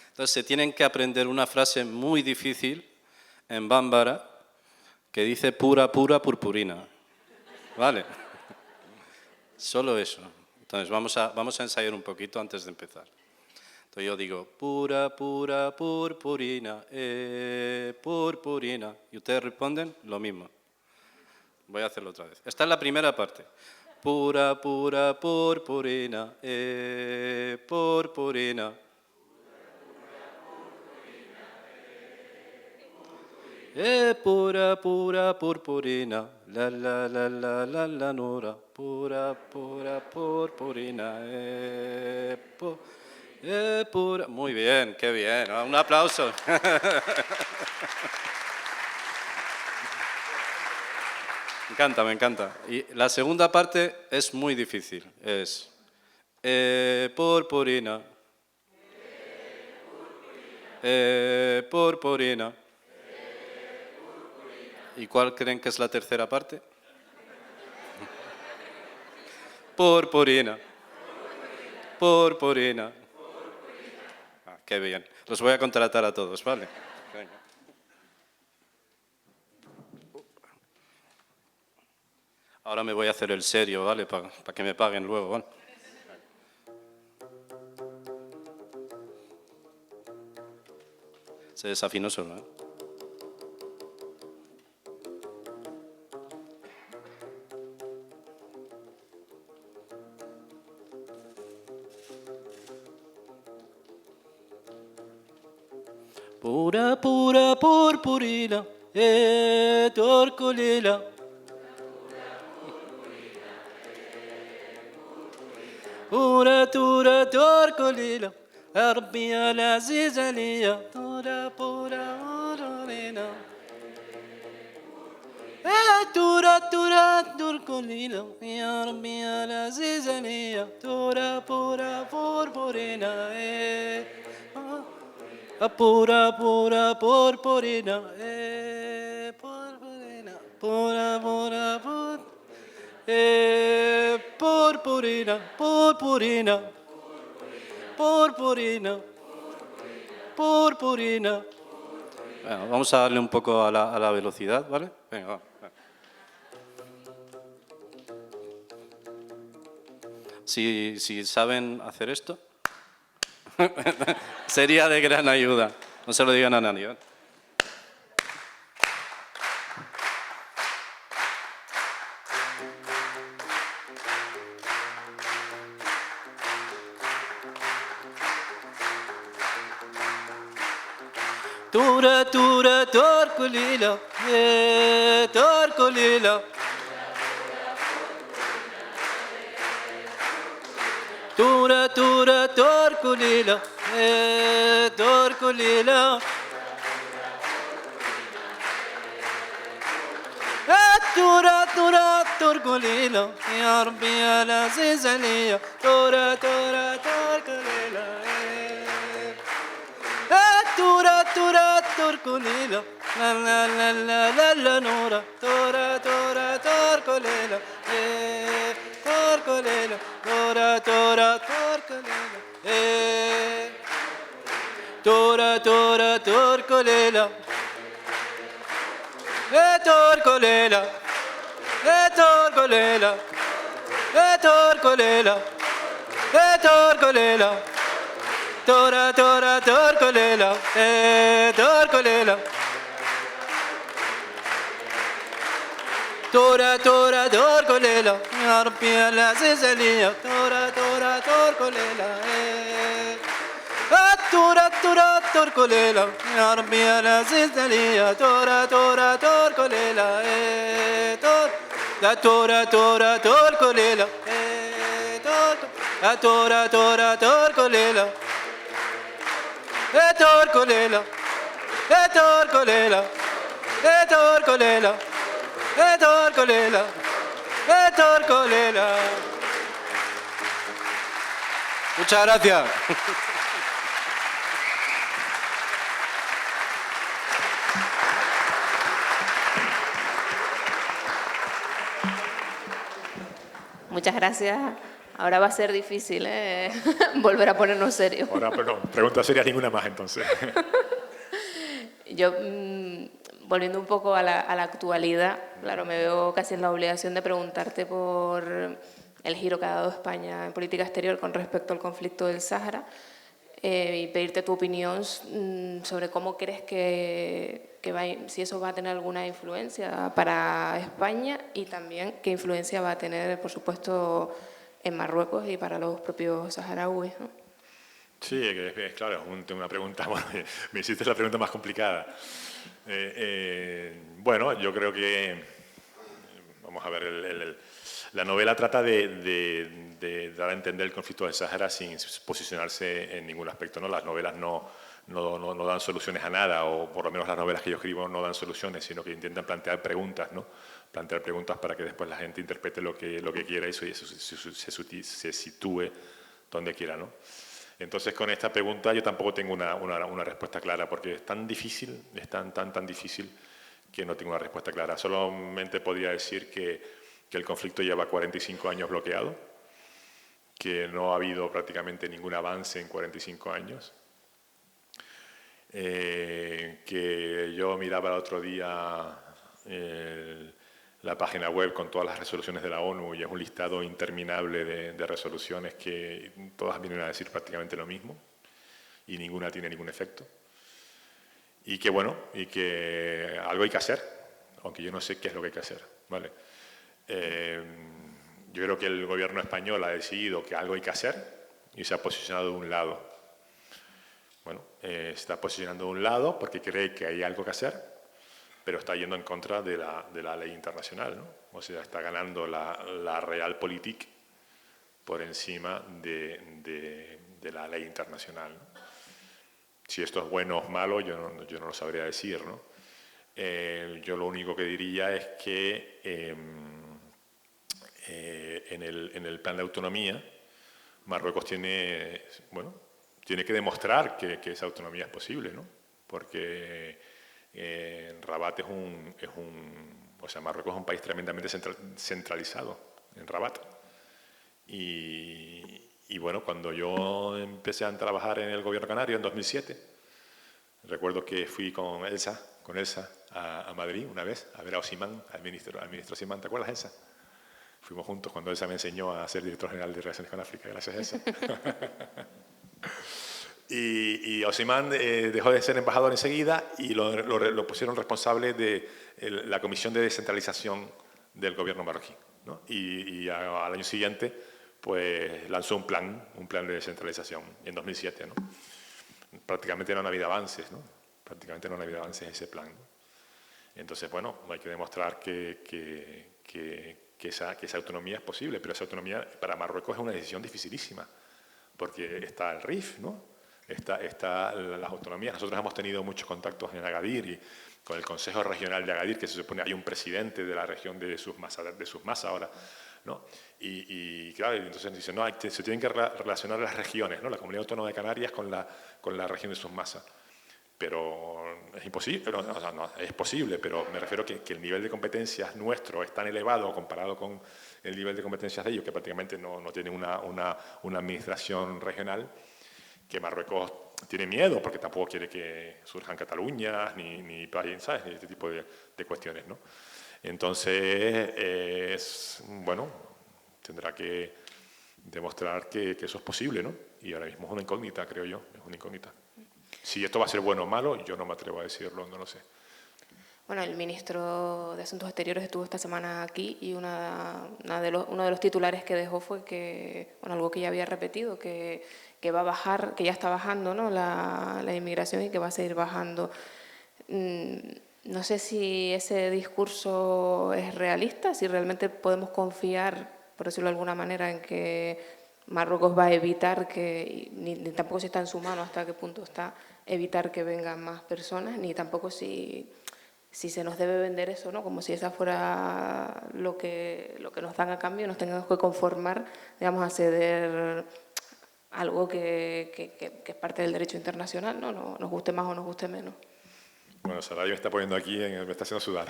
S4: Entonces se tienen que aprender una frase muy difícil en bámbara que dice pura, pura, purpurina, ¿vale? Solo eso. Entonces vamos a ensayar un poquito antes de empezar. Entonces yo digo pura, pura, purpurina, purpurina. Y ustedes responden lo mismo. Voy a hacerlo otra vez. Esta es la primera parte. Pura, pura, purpurina, purpurina. Pura, pura, purpurina, la, la, la, la, la, la, nora. Pura, pura, purpurina, pura. Muy bien, qué bien. Un aplauso. Me encanta. Y la segunda parte es muy difícil. Es purpurina. Purpurina. ¿Y cuál creen que es la tercera parte? Purpurina. Purpurina. Ah, qué bien. Los voy a contratar a todos, ¿vale? Venga. Ahora me voy a hacer el serio, ¿vale? Para que me paguen luego, ¿vale? Se desafinó solo, ¿eh? Pura, pura, purpurina, torcolila. Pura, tura, torcolila, Rabbi al-Aziz Aliya, tura, pura, purpurina. Tura, tura, torcolila, ya Rabbi al-Aziz Aliya, tura, pura, purpurina, pura, pura, purpurina, purpurina, pura, pura, purpurina, purpurina, purpurina, purpurina. Bueno, vamos a darle un poco a la velocidad, ¿vale? Venga, va. Si saben hacer esto, sería de gran ayuda. No se lo digan a nadie, ¿eh? Tura, tura, torcolila, torcolila. Tura, tura, torcolila, torcolila. Tura, tura, torcolila, ya Rabbi al-Aziz Aliya, tura, tura, torcolila.
S1: tura tura turculila, la la la la la la nora, tura tura turculila, turculila, tura tura turculila, tura tura turculila, turculila, turculila, turculila, turculila. Tora tora torcolela, torcolela. Tora tora torcolela, arpia la cesalia. Tora tora torcolela, tora tora torcolela, arpia la cesalia. Tora tora torcolela, la tora tora torcolela, la tora tora torcolela. Torcolela, torcolela, torcolela, torcolela, torcolela. Muchas gracias.
S2: Muchas gracias. Ahora va a ser difícil volver a ponernos serios.
S3: Ahora, perdón, pregunta seria ninguna más entonces.
S2: Yo, volviendo un poco a la actualidad, claro, me veo casi en la obligación de preguntarte por el giro que ha dado España en política exterior con respecto al conflicto del Sáhara y pedirte tu opinión sobre cómo crees si eso va a tener alguna influencia para España y también qué influencia va a tener, por supuesto, en Marruecos y para los propios saharauis, ¿no?
S3: Sí, es claro, una pregunta, bueno, me hiciste la pregunta más complicada. Bueno, yo creo que, vamos a ver, la novela trata de dar a entender el conflicto del Sáhara sin posicionarse en ningún aspecto, ¿no? Las novelas no dan soluciones a nada, o por lo menos las novelas que yo escribo no dan soluciones, sino que intentan plantear preguntas, ¿no? Plantear preguntas para que después la gente interprete lo que quiera y se sitúe donde quiera, ¿no? Entonces, con esta pregunta yo tampoco tengo una respuesta clara, porque es tan difícil, es tan difícil que no tengo una respuesta clara. Solamente podría decir que el conflicto lleva 45 años bloqueado, que no ha habido prácticamente ningún avance en 45 años, que yo miraba el otro día la página web con todas las resoluciones de la ONU y es un listado interminable de resoluciones que todas vienen a decir prácticamente lo mismo y ninguna tiene ningún efecto. Y que bueno, y que algo hay que hacer, aunque yo no sé qué es lo que hay que hacer, ¿vale? Yo creo que el gobierno español ha decidido que algo hay que hacer y se ha posicionado de un lado. Bueno, se está posicionando de un lado porque cree que hay algo que hacer, pero está yendo en contra de la ley internacional, ¿no? O sea, está ganando la realpolitik por encima de la ley internacional, ¿no? Si esto es bueno o malo, yo no lo sabría decir, ¿no? Yo lo único que diría es que en el plan de autonomía, Marruecos tiene que demostrar que esa autonomía es posible, ¿no? Porque Rabat Marruecos es un país tremendamente centralizado en Rabat. Y bueno, cuando yo empecé a trabajar en el gobierno canario en 2007, recuerdo que fui con Elsa a Madrid una vez a ver a Osimán, al ministro Osimán, ¿te acuerdas, Elsa? Fuimos juntos cuando Elsa me enseñó a ser director general de Relaciones con África, gracias a Elsa. Y Osimán dejó de ser embajador enseguida y lo pusieron responsable de la Comisión de Descentralización del gobierno marroquí, ¿no? Y al año siguiente pues lanzó un plan de descentralización en 2007, ¿no? Prácticamente no han habido avances, ¿no? Prácticamente no han habido avances en ese plan, ¿no? Entonces, bueno, hay que demostrar que esa autonomía es posible, pero esa autonomía para Marruecos es una decisión dificilísima, porque está el RIF, ¿no? Está las autonomías. Nosotros hemos tenido muchos contactos en Agadir y con el Consejo Regional de Agadir, que se supone hay un presidente de la región de Souss-Massa ahora, ¿no? Y claro, entonces dicen, no, se tienen que relacionar las regiones, ¿no? La Comunidad Autónoma de Canarias con la región de Souss-Massa. pero es imposible, o sea, no, es posible, pero me refiero que el nivel de competencias nuestro es tan elevado comparado con el nivel de competencias de ellos, que prácticamente no tienen una administración regional, que Marruecos tiene miedo porque tampoco quiere que surjan Cataluñas ni ¿sabes? Ni este tipo de cuestiones, ¿no? Entonces, bueno, tendrá que demostrar que eso es posible, ¿no? Y ahora mismo es una incógnita, creo yo, es una incógnita. Si esto va a ser bueno o malo, yo no me atrevo a decirlo, no lo sé.
S2: Bueno, el ministro de Asuntos Exteriores estuvo esta semana aquí y uno de los titulares que dejó fue que, bueno, algo que ya había repetido, que va a bajar, que ya está bajando, ¿no?, la inmigración y que va a seguir bajando. No sé si ese discurso es realista, si realmente podemos confiar, por decirlo de alguna manera, en que Marruecos va a evitar que, ni tampoco si está en su mano hasta qué punto está, evitar que vengan más personas, ni tampoco si se nos debe vender eso, ¿no?, como si esa fuera lo que nos dan a cambio, nos tengamos que conformar, digamos, a ceder algo que es parte del derecho internacional, ¿no? Nos guste más o nos guste menos.
S3: Bueno, Saray me está poniendo aquí, me está haciendo sudar.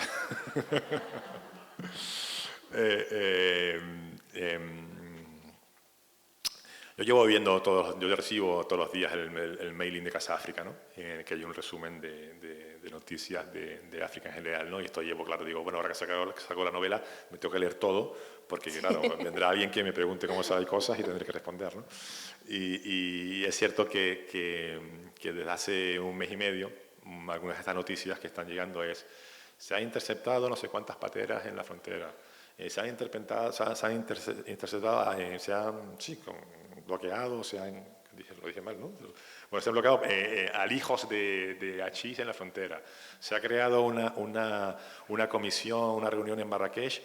S3: Yo llevo viendo yo recibo todos los días el mailing de Casa África, ¿no? En el que hay un resumen de noticias de África en general, ¿no? Y esto llevo, claro, digo, bueno, ahora que saco la novela, me tengo que leer todo, porque claro, vendrá alguien que me pregunte cómo sabe cosas y tendré que responder, ¿no? Y es cierto que desde hace un mes y medio, algunas de estas noticias que están llegando se ha interceptado no sé cuántas pateras en la frontera, se han interceptado, bloqueado, lo dije mal, ¿no? Bueno, se han bloqueado alijos de hachís en la frontera. Se ha creado una comisión, una reunión en Marrakech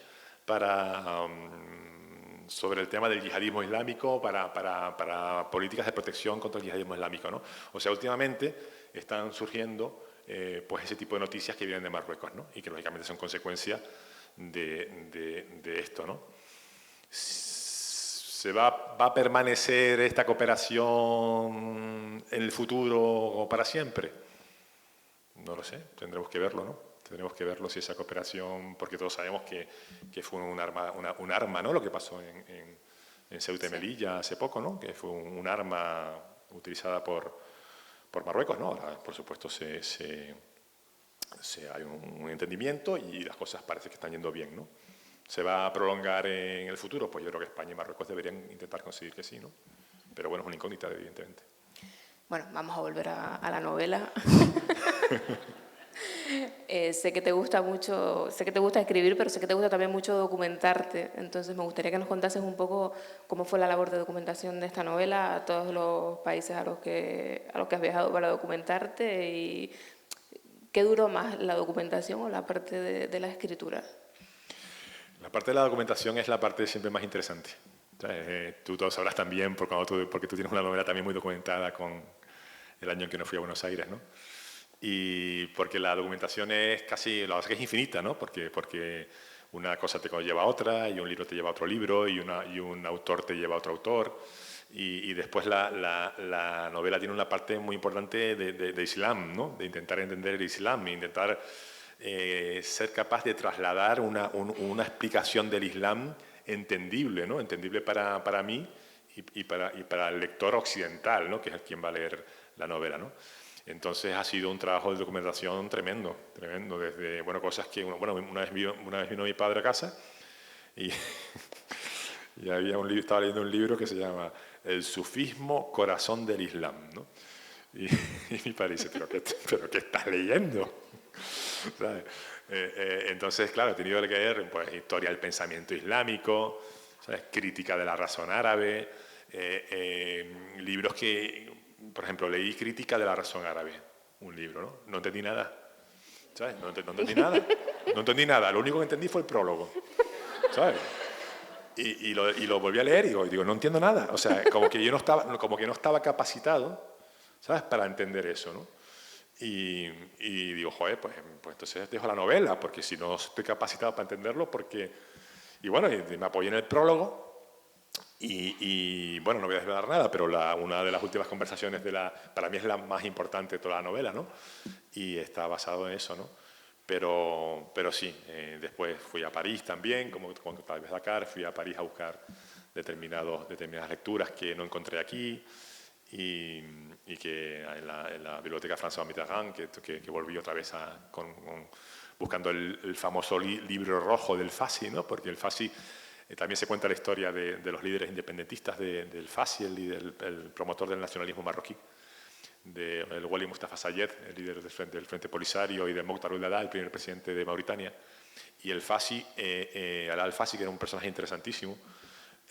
S3: sobre el tema del yihadismo islámico, para políticas de protección contra el yihadismo islámico, ¿no? O sea, últimamente están surgiendo pues ese tipo de noticias que vienen de Marruecos, ¿no? Y que lógicamente son consecuencia de esto, ¿no? ¿Va a permanecer esta cooperación en el futuro o para siempre? No lo sé, tendremos que verlo, ¿no? Tendremos que verlo si esa cooperación, porque todos sabemos que fue un arma, ¿no? Lo que pasó en Ceuta y Melilla hace poco, ¿no? Que fue un arma utilizada por Marruecos, ¿no? Ahora, por supuesto, hay un entendimiento y las cosas parece que están yendo bien, ¿no? ¿Se va a prolongar en el futuro? Pues yo creo que España y Marruecos deberían intentar conseguir que sí, ¿no? Pero bueno, es una incógnita, evidentemente.
S2: Bueno, vamos a volver a la novela. Sé que te gusta mucho, sé que te gusta escribir, pero sé que te gusta también mucho documentarte. Entonces me gustaría que nos contases un poco cómo fue la labor de documentación de esta novela, a todos los países a los que has viajado para documentarte, y ¿qué duró más, la documentación o la parte de la escritura?
S3: La parte de la documentación es la parte siempre más interesante. Tú lo sabrás también porque tú tienes una novela también muy documentada con el año en que no fui a Buenos Aires, ¿no? Y porque la documentación es casi, la verdad es que es infinita, ¿no? Porque una cosa te lleva a otra, y un libro te lleva a otro libro, y un autor te lleva a otro autor. Y después la novela tiene una parte muy importante de Islam, ¿no? De intentar entender el Islam, intentar ser capaz de trasladar una explicación del Islam entendible, ¿no? Entendible para mí y para el lector occidental, ¿no? Que es quien va a leer la novela, ¿no? Entonces ha sido un trabajo de documentación tremendo, desde, bueno, cosas que, una vez vino mi padre a casa y estaba leyendo un libro que se llama El sufismo corazón del Islam, ¿no? Y mi padre dice, ¿pero qué estás leyendo? ¿Sabes? Entonces, claro, he tenido que leer pues, historia del pensamiento islámico, ¿sabes? Crítica de la razón árabe, libros que, por ejemplo, leí Crítica de la razón árabe, un libro, ¿no? No entendí nada, ¿sabes? No entendí nada, no entendí nada, lo único que entendí fue el prólogo, ¿sabes? Y lo volví a leer y digo, no entiendo nada, o sea, como que no estaba capacitado, ¿sabes? Para entender eso, ¿no? Y digo, joder, pues entonces dejo la novela, porque si no estoy capacitado para entenderlo, porque... Y bueno, me apoyé en el prólogo Y, bueno, no voy a desvelar nada, pero una de las últimas conversaciones para mí es la más importante de toda la novela, ¿no? Y está basado en eso, ¿no? Pero sí, después fui a París también, como tal vez Dakar, fui a París a buscar determinadas lecturas que no encontré aquí y que en la biblioteca François Mitterrand, que volví otra vez buscando el famoso libro rojo del Fassi, ¿no? Porque el Fassi también se cuenta la historia de los líderes independentistas del Fassi, el promotor del nacionalismo marroquí, del Wali Mustafa Sayed, el líder del Frente Polisario, y de Mokhtar Ould-Daddah, el primer presidente de Mauritania. Y el Fassi, Alaa al-Fassi, que era un personaje interesantísimo,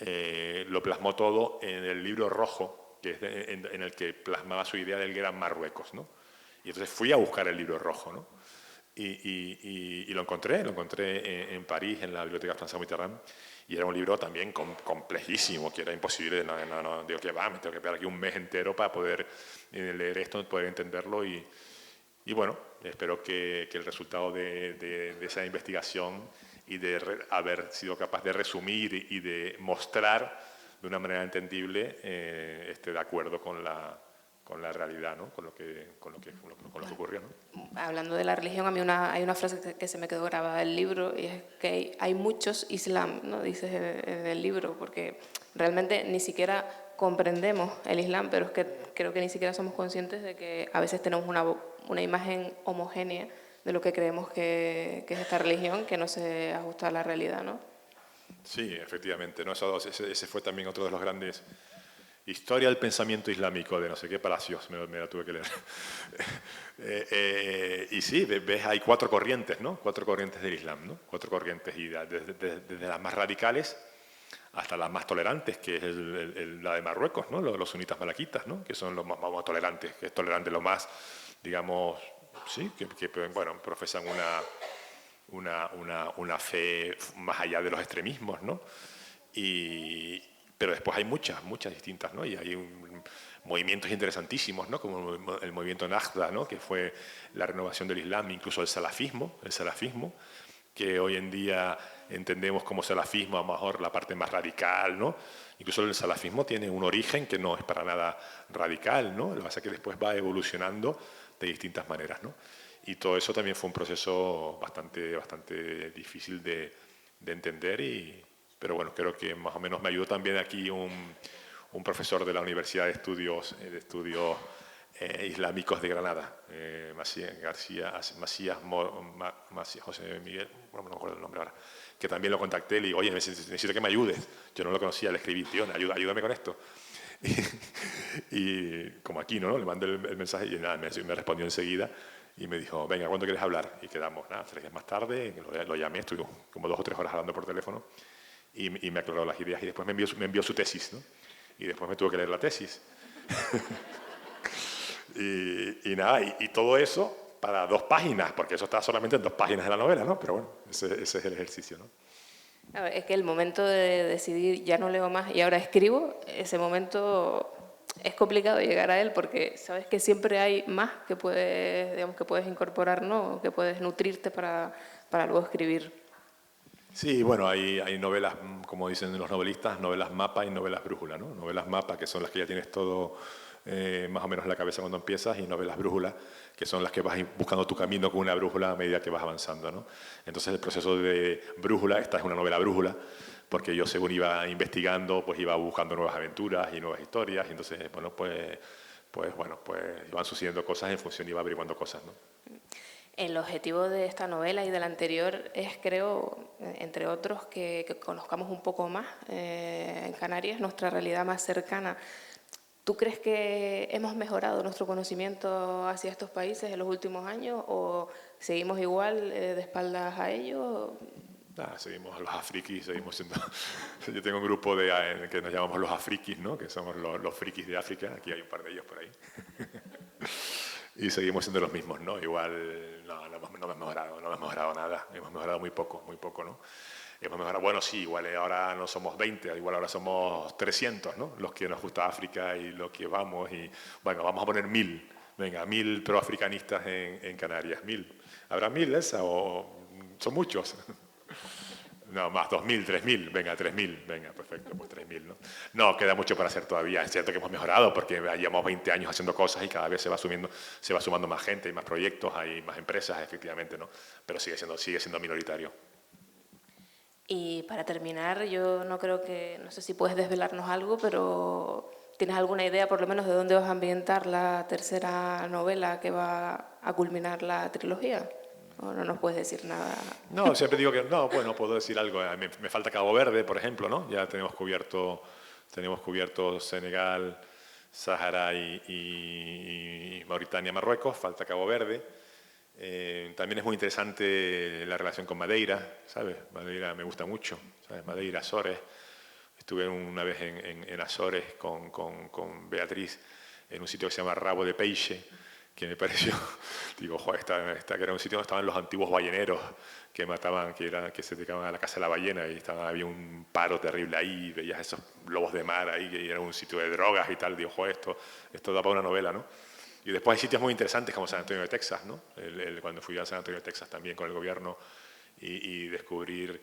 S3: lo plasmó todo en el libro rojo, que es en el que plasmaba su idea del Gran Marruecos, ¿no? Y entonces fui a buscar el libro rojo, ¿no? Y lo encontré en París, en la biblioteca François Mitterrand, y era un libro también complejísimo, que era imposible, digo que me tengo que pegar aquí un mes entero para poder leer esto, poder entenderlo, y bueno, espero que el resultado de esa investigación y de haber sido capaz de resumir y de mostrar de una manera entendible esté de acuerdo con la realidad, ¿no? con lo que ocurrió, ¿no?
S2: Hablando de la religión, a mí hay una frase que se me quedó grabada del libro, y es que hay muchos islam, ¿no? Dices en el libro, porque realmente ni siquiera comprendemos el islam, pero es que creo que ni siquiera somos conscientes de que a veces tenemos una imagen homogénea de lo que creemos que es esta religión, que no se ajusta a la realidad, ¿no?
S3: Sí, efectivamente, ¿no? Ese fue también otro de los grandes... Historia del pensamiento islámico de no sé qué palacios, me la tuve que leer. Y sí, ves, hay 4 corrientes, ¿no? 4 corrientes del Islam, ¿no? 4 corrientes, y desde las más radicales hasta las más tolerantes, que es la de Marruecos, ¿no? Los sunitas malaquitas, ¿no? Que son los más tolerantes, que es tolerante lo más, digamos, sí, que bueno, profesan una fe más allá de los extremismos, ¿no? Pero después hay muchas distintas, ¿no? Y hay movimientos interesantísimos, ¿no? Como el movimiento Nahda, ¿no? Que fue la renovación del Islam, incluso el salafismo, que hoy en día entendemos como salafismo a lo mejor la parte más radical, ¿no? Incluso el salafismo tiene un origen que no es para nada radical, ¿no? Lo que pasa es que después va evolucionando de distintas maneras, ¿no? Y todo eso también fue un proceso bastante difícil de entender, pero bueno, creo que más o menos me ayudó también aquí un profesor de la Universidad de Estudios Islámicos de Granada, Macías José Miguel, bueno, no me acuerdo el nombre ahora, que también lo contacté y le digo, oye, necesito que me ayudes. Yo no lo conocía, le escribí, tío, ayúdame con esto. Y como aquí, ¿no? Le mandé el mensaje y nada, me respondió enseguida. Y me dijo, venga, ¿cuándo quieres hablar? Y quedamos, 3 días más tarde, lo llamé, estuvimos como 2 o 3 horas hablando por teléfono, y me aclaró las ideas, y después me envió su tesis, ¿no? Y después me tuve que leer la tesis. y nada, y todo eso para 2 páginas, porque eso está solamente en 2 páginas de la novela, ¿no? Pero bueno, ese es el ejercicio, ¿no?
S2: Claro, es que el momento de decidir, ya no leo más y ahora escribo, ese momento es complicado llegar a él, porque sabes que siempre hay más que puedes incorporar, ¿no? Que puedes nutrirte para luego escribir.
S3: Sí, bueno, hay novelas, como dicen los novelistas, novelas mapa y novelas brújula, ¿no? Novelas mapa, que son las que ya tienes todo más o menos en la cabeza cuando empiezas, y novelas brújula, que son las que vas buscando tu camino con una brújula a medida que vas avanzando, ¿no? Entonces el proceso de brújula, esta es una novela brújula, porque yo según iba investigando, pues iba buscando nuevas aventuras y nuevas historias, y entonces, bueno, pues iban sucediendo cosas en función, iba averiguando cosas, ¿no?
S2: El objetivo de esta novela y de la anterior es, creo, entre otros, que conozcamos un poco más en Canarias, nuestra realidad más cercana. ¿Tú crees que hemos mejorado nuestro conocimiento hacia estos países en los últimos años, o seguimos igual de espaldas a ellos?
S3: Seguimos los afriquis, seguimos siendo... Yo tengo un grupo que nos llamamos los afriquis, ¿no? Que somos los frikis de África, aquí hay un par de ellos por ahí. Y seguimos siendo los mismos, ¿no? Igual no hemos mejorado nada, hemos mejorado muy poco, ¿no? Hemos mejorado, bueno, sí, igual ahora no somos 20, igual ahora somos 300, ¿no? Los que nos gusta África y los que vamos, y bueno, vamos a poner 1000, venga, 1000 proafricanistas en Canarias, 1000. ¿Habrá 1000 esa o son muchos? No, más, 2.000, 3.000, venga, 3.000, venga, perfecto, pues 3.000, ¿no? No, queda mucho para hacer todavía. Es cierto que hemos mejorado porque llevamos 20 años haciendo cosas y cada vez se va sumando más gente, hay más proyectos, hay más empresas, efectivamente, ¿no? Pero sigue siendo minoritario.
S2: Y para terminar, yo no sé si puedes desvelarnos algo, pero ¿tienes alguna idea por lo menos de dónde vas a ambientar la tercera novela que va a culminar la trilogía? ¿O no nos puedes decir nada?
S3: No, siempre digo que no, bueno, puedo decir algo. Me falta Cabo Verde, por ejemplo, ¿no? Ya tenemos cubierto Senegal, Sáhara y Mauritania, Marruecos, falta Cabo Verde. También es muy interesante la relación con Madeira, ¿sabes? Madeira me gusta mucho, ¿sabes? Madeira, Azores. Estuve una vez en Azores con Beatriz en un sitio que se llama Rabo de Peixe, que me pareció, digo, joder, que era un sitio donde estaban los antiguos balleneros que mataban, que se dedicaban a la caza de la ballena y había un paro terrible ahí, veías esos lobos de mar ahí, que era un sitio de drogas y tal, digo, joder, esto da para una novela, ¿no? Y después hay sitios muy interesantes como San Antonio de Texas, ¿no? Cuando fui a San Antonio de Texas también con el gobierno y descubrir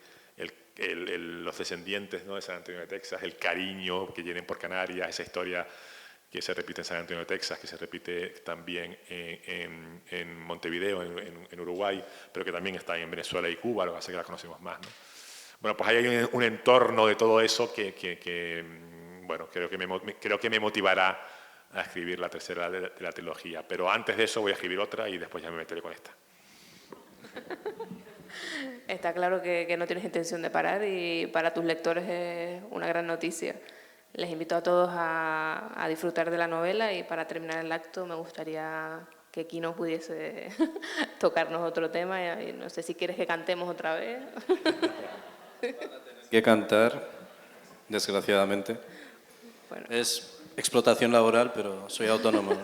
S3: los descendientes, ¿no?, de San Antonio de Texas, el cariño que tienen por Canarias, esa historia que se repite en San Antonio de Texas, que se repite también en Montevideo, en Uruguay, pero que también está en Venezuela y Cuba, lo que pasa es que la conocemos más, ¿no? Bueno, pues ahí hay un entorno de todo eso que bueno, creo que me motivará a escribir la tercera de la trilogía. Pero antes de eso voy a escribir otra y después ya me meteré con esta.
S2: Está claro que no tienes intención de parar y para tus lectores es una gran noticia. Les invito a todos a disfrutar de la novela y para terminar el acto me gustaría que Kino pudiese tocarnos otro tema. Y no sé si quieres que cantemos otra vez.
S4: Que cantar, desgraciadamente.
S2: Bueno.
S4: Es explotación laboral, pero soy autónomo.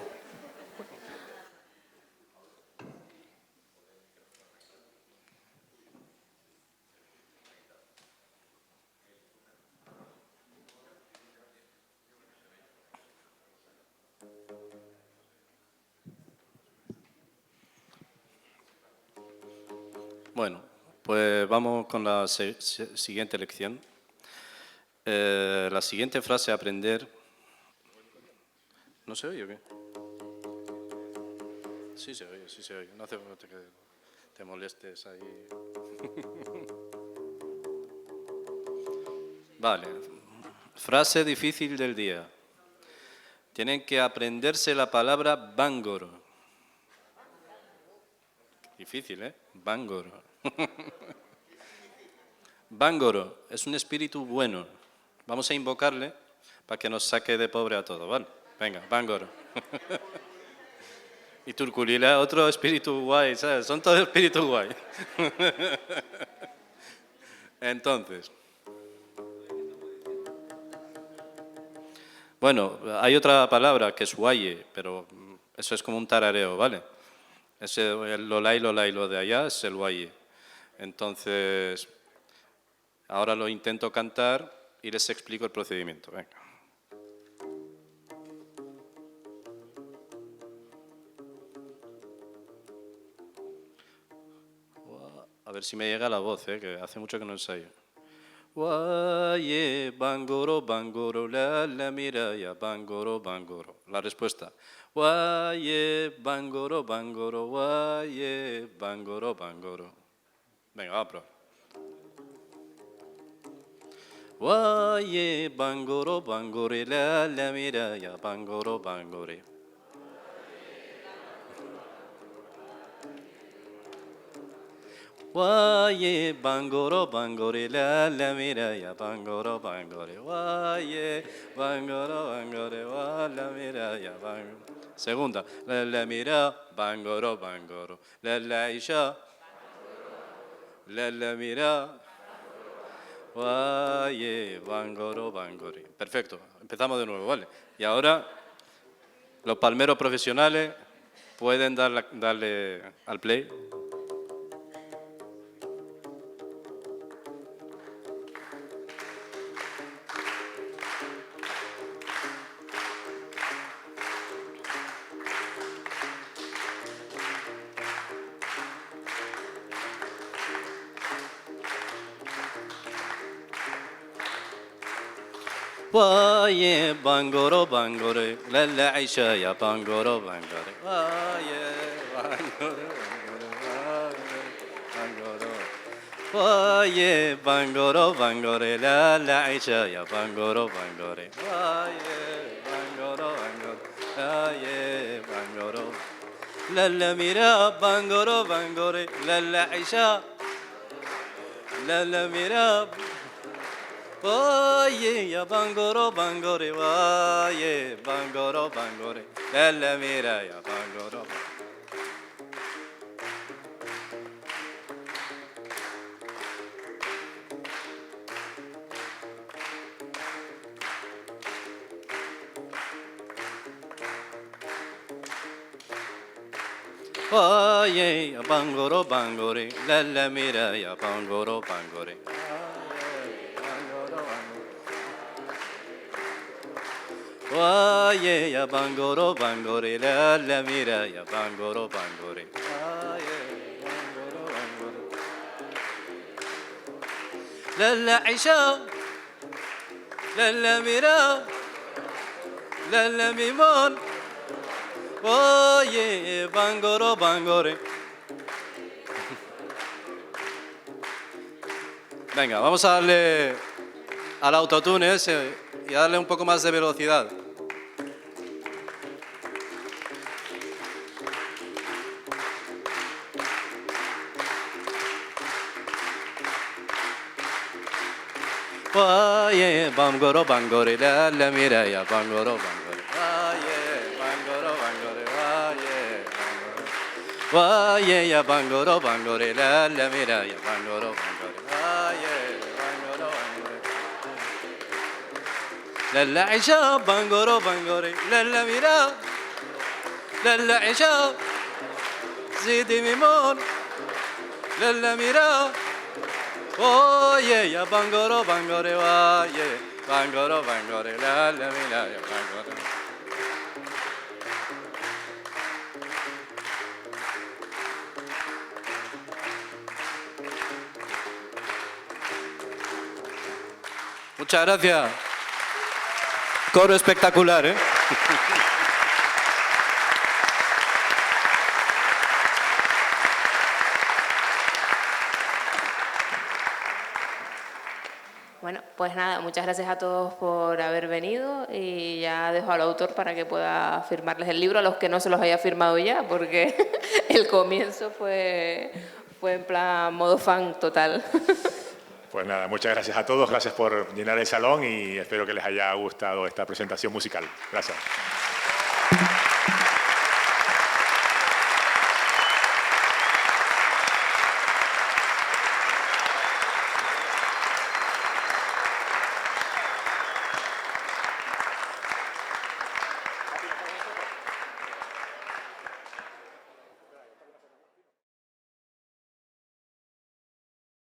S4: Bueno, pues vamos con la siguiente lección. La siguiente frase a aprender... ¿No se oye o qué? Sí se oye, sí se oye. No hace falta que te molestes ahí. Vale. Frase difícil del día. Tienen que aprenderse la palabra Bangor. Difícil, ¿eh? Bangor. Bangor es un espíritu bueno. Vamos a invocarle para que nos saque de pobre a todos, ¿vale? Venga, Bangor. Y Turculila, otro espíritu guay, ¿sabes? Son todos espíritus guay. Entonces, bueno, hay otra palabra que es guaye, pero eso es como un tarareo, ¿vale? El lolai, lo de allá es el guaye. Entonces, ahora lo intento cantar y les explico el procedimiento. Venga. A ver si me llega la voz, que hace mucho que no ensayo. Guaye, bangoro, bangoro, la miraya, bangoro, bangoro. La respuesta. Guaye, bangoro, bangoro, guaye, bangoro, bangoro. Venga, va a probar. Guaye, bangoro, bangore, la miraya, bangoro, bangore. Guaye, bangoro, bangore, la miraya, bangoro, bangore. Guaye, bangoro, bangore, la miraya, bangoro. Segunda, la mira, bangoro, bangoro. La isha, la mira. Guaye, bangoro, bangore. Perfecto, empezamos de nuevo, ¿vale? Y ahora, los palmeros profesionales pueden darle al play.
S1: وايه بانغورو بانغوري لالا عيشة يا بانغورو بانغوري وايه بانغورو بانغوري وايه بانغورو بانغوري لالا عيشة يا بانغورو بانغوري وايه بانغورو بانغوري وايه بانغورو لالا ميرا بانغورو بانغوري لالا عيشة لالا ميرا Oye, ya bangoro bangore, oye, bangoro bangore, la mira ya bangoro. Oye, ya bangoro bangore, la mira ya bangoro bangore. Oye, ya bangoro bangore, la mira ya bangoro bangore. Oye, bangoro bangore. La عيشة, la mira, la mimón. Oye, bangoro bangore. Venga, vamos a darle al autotune ese y a darle un poco más de velocidad. Oye, bangoro bangore, la mira ya bangoro bangore. Oye, bangoro bangore, oye, bangoro. Oye, ya bangoro bangore, la mira ya bangoro bangore. Oye, bangoro bangore. La عيشة bangoro bangore, la mira, la عيشة زيدي ميمون, la mira. Oye, ya bangoro bangore, oye, bangoro bangore, la mira ya bangoro. Muchas gracias. Coro espectacular, ¿eh?
S2: Bueno, pues nada, muchas gracias a todos por haber venido y ya dejo al autor para que pueda firmarles el libro a los que no se los haya firmado ya, porque el comienzo fue en plan modo fan total.
S3: Pues nada, muchas gracias a todos, gracias por llenar el salón y espero que les haya gustado esta presentación musical. Gracias.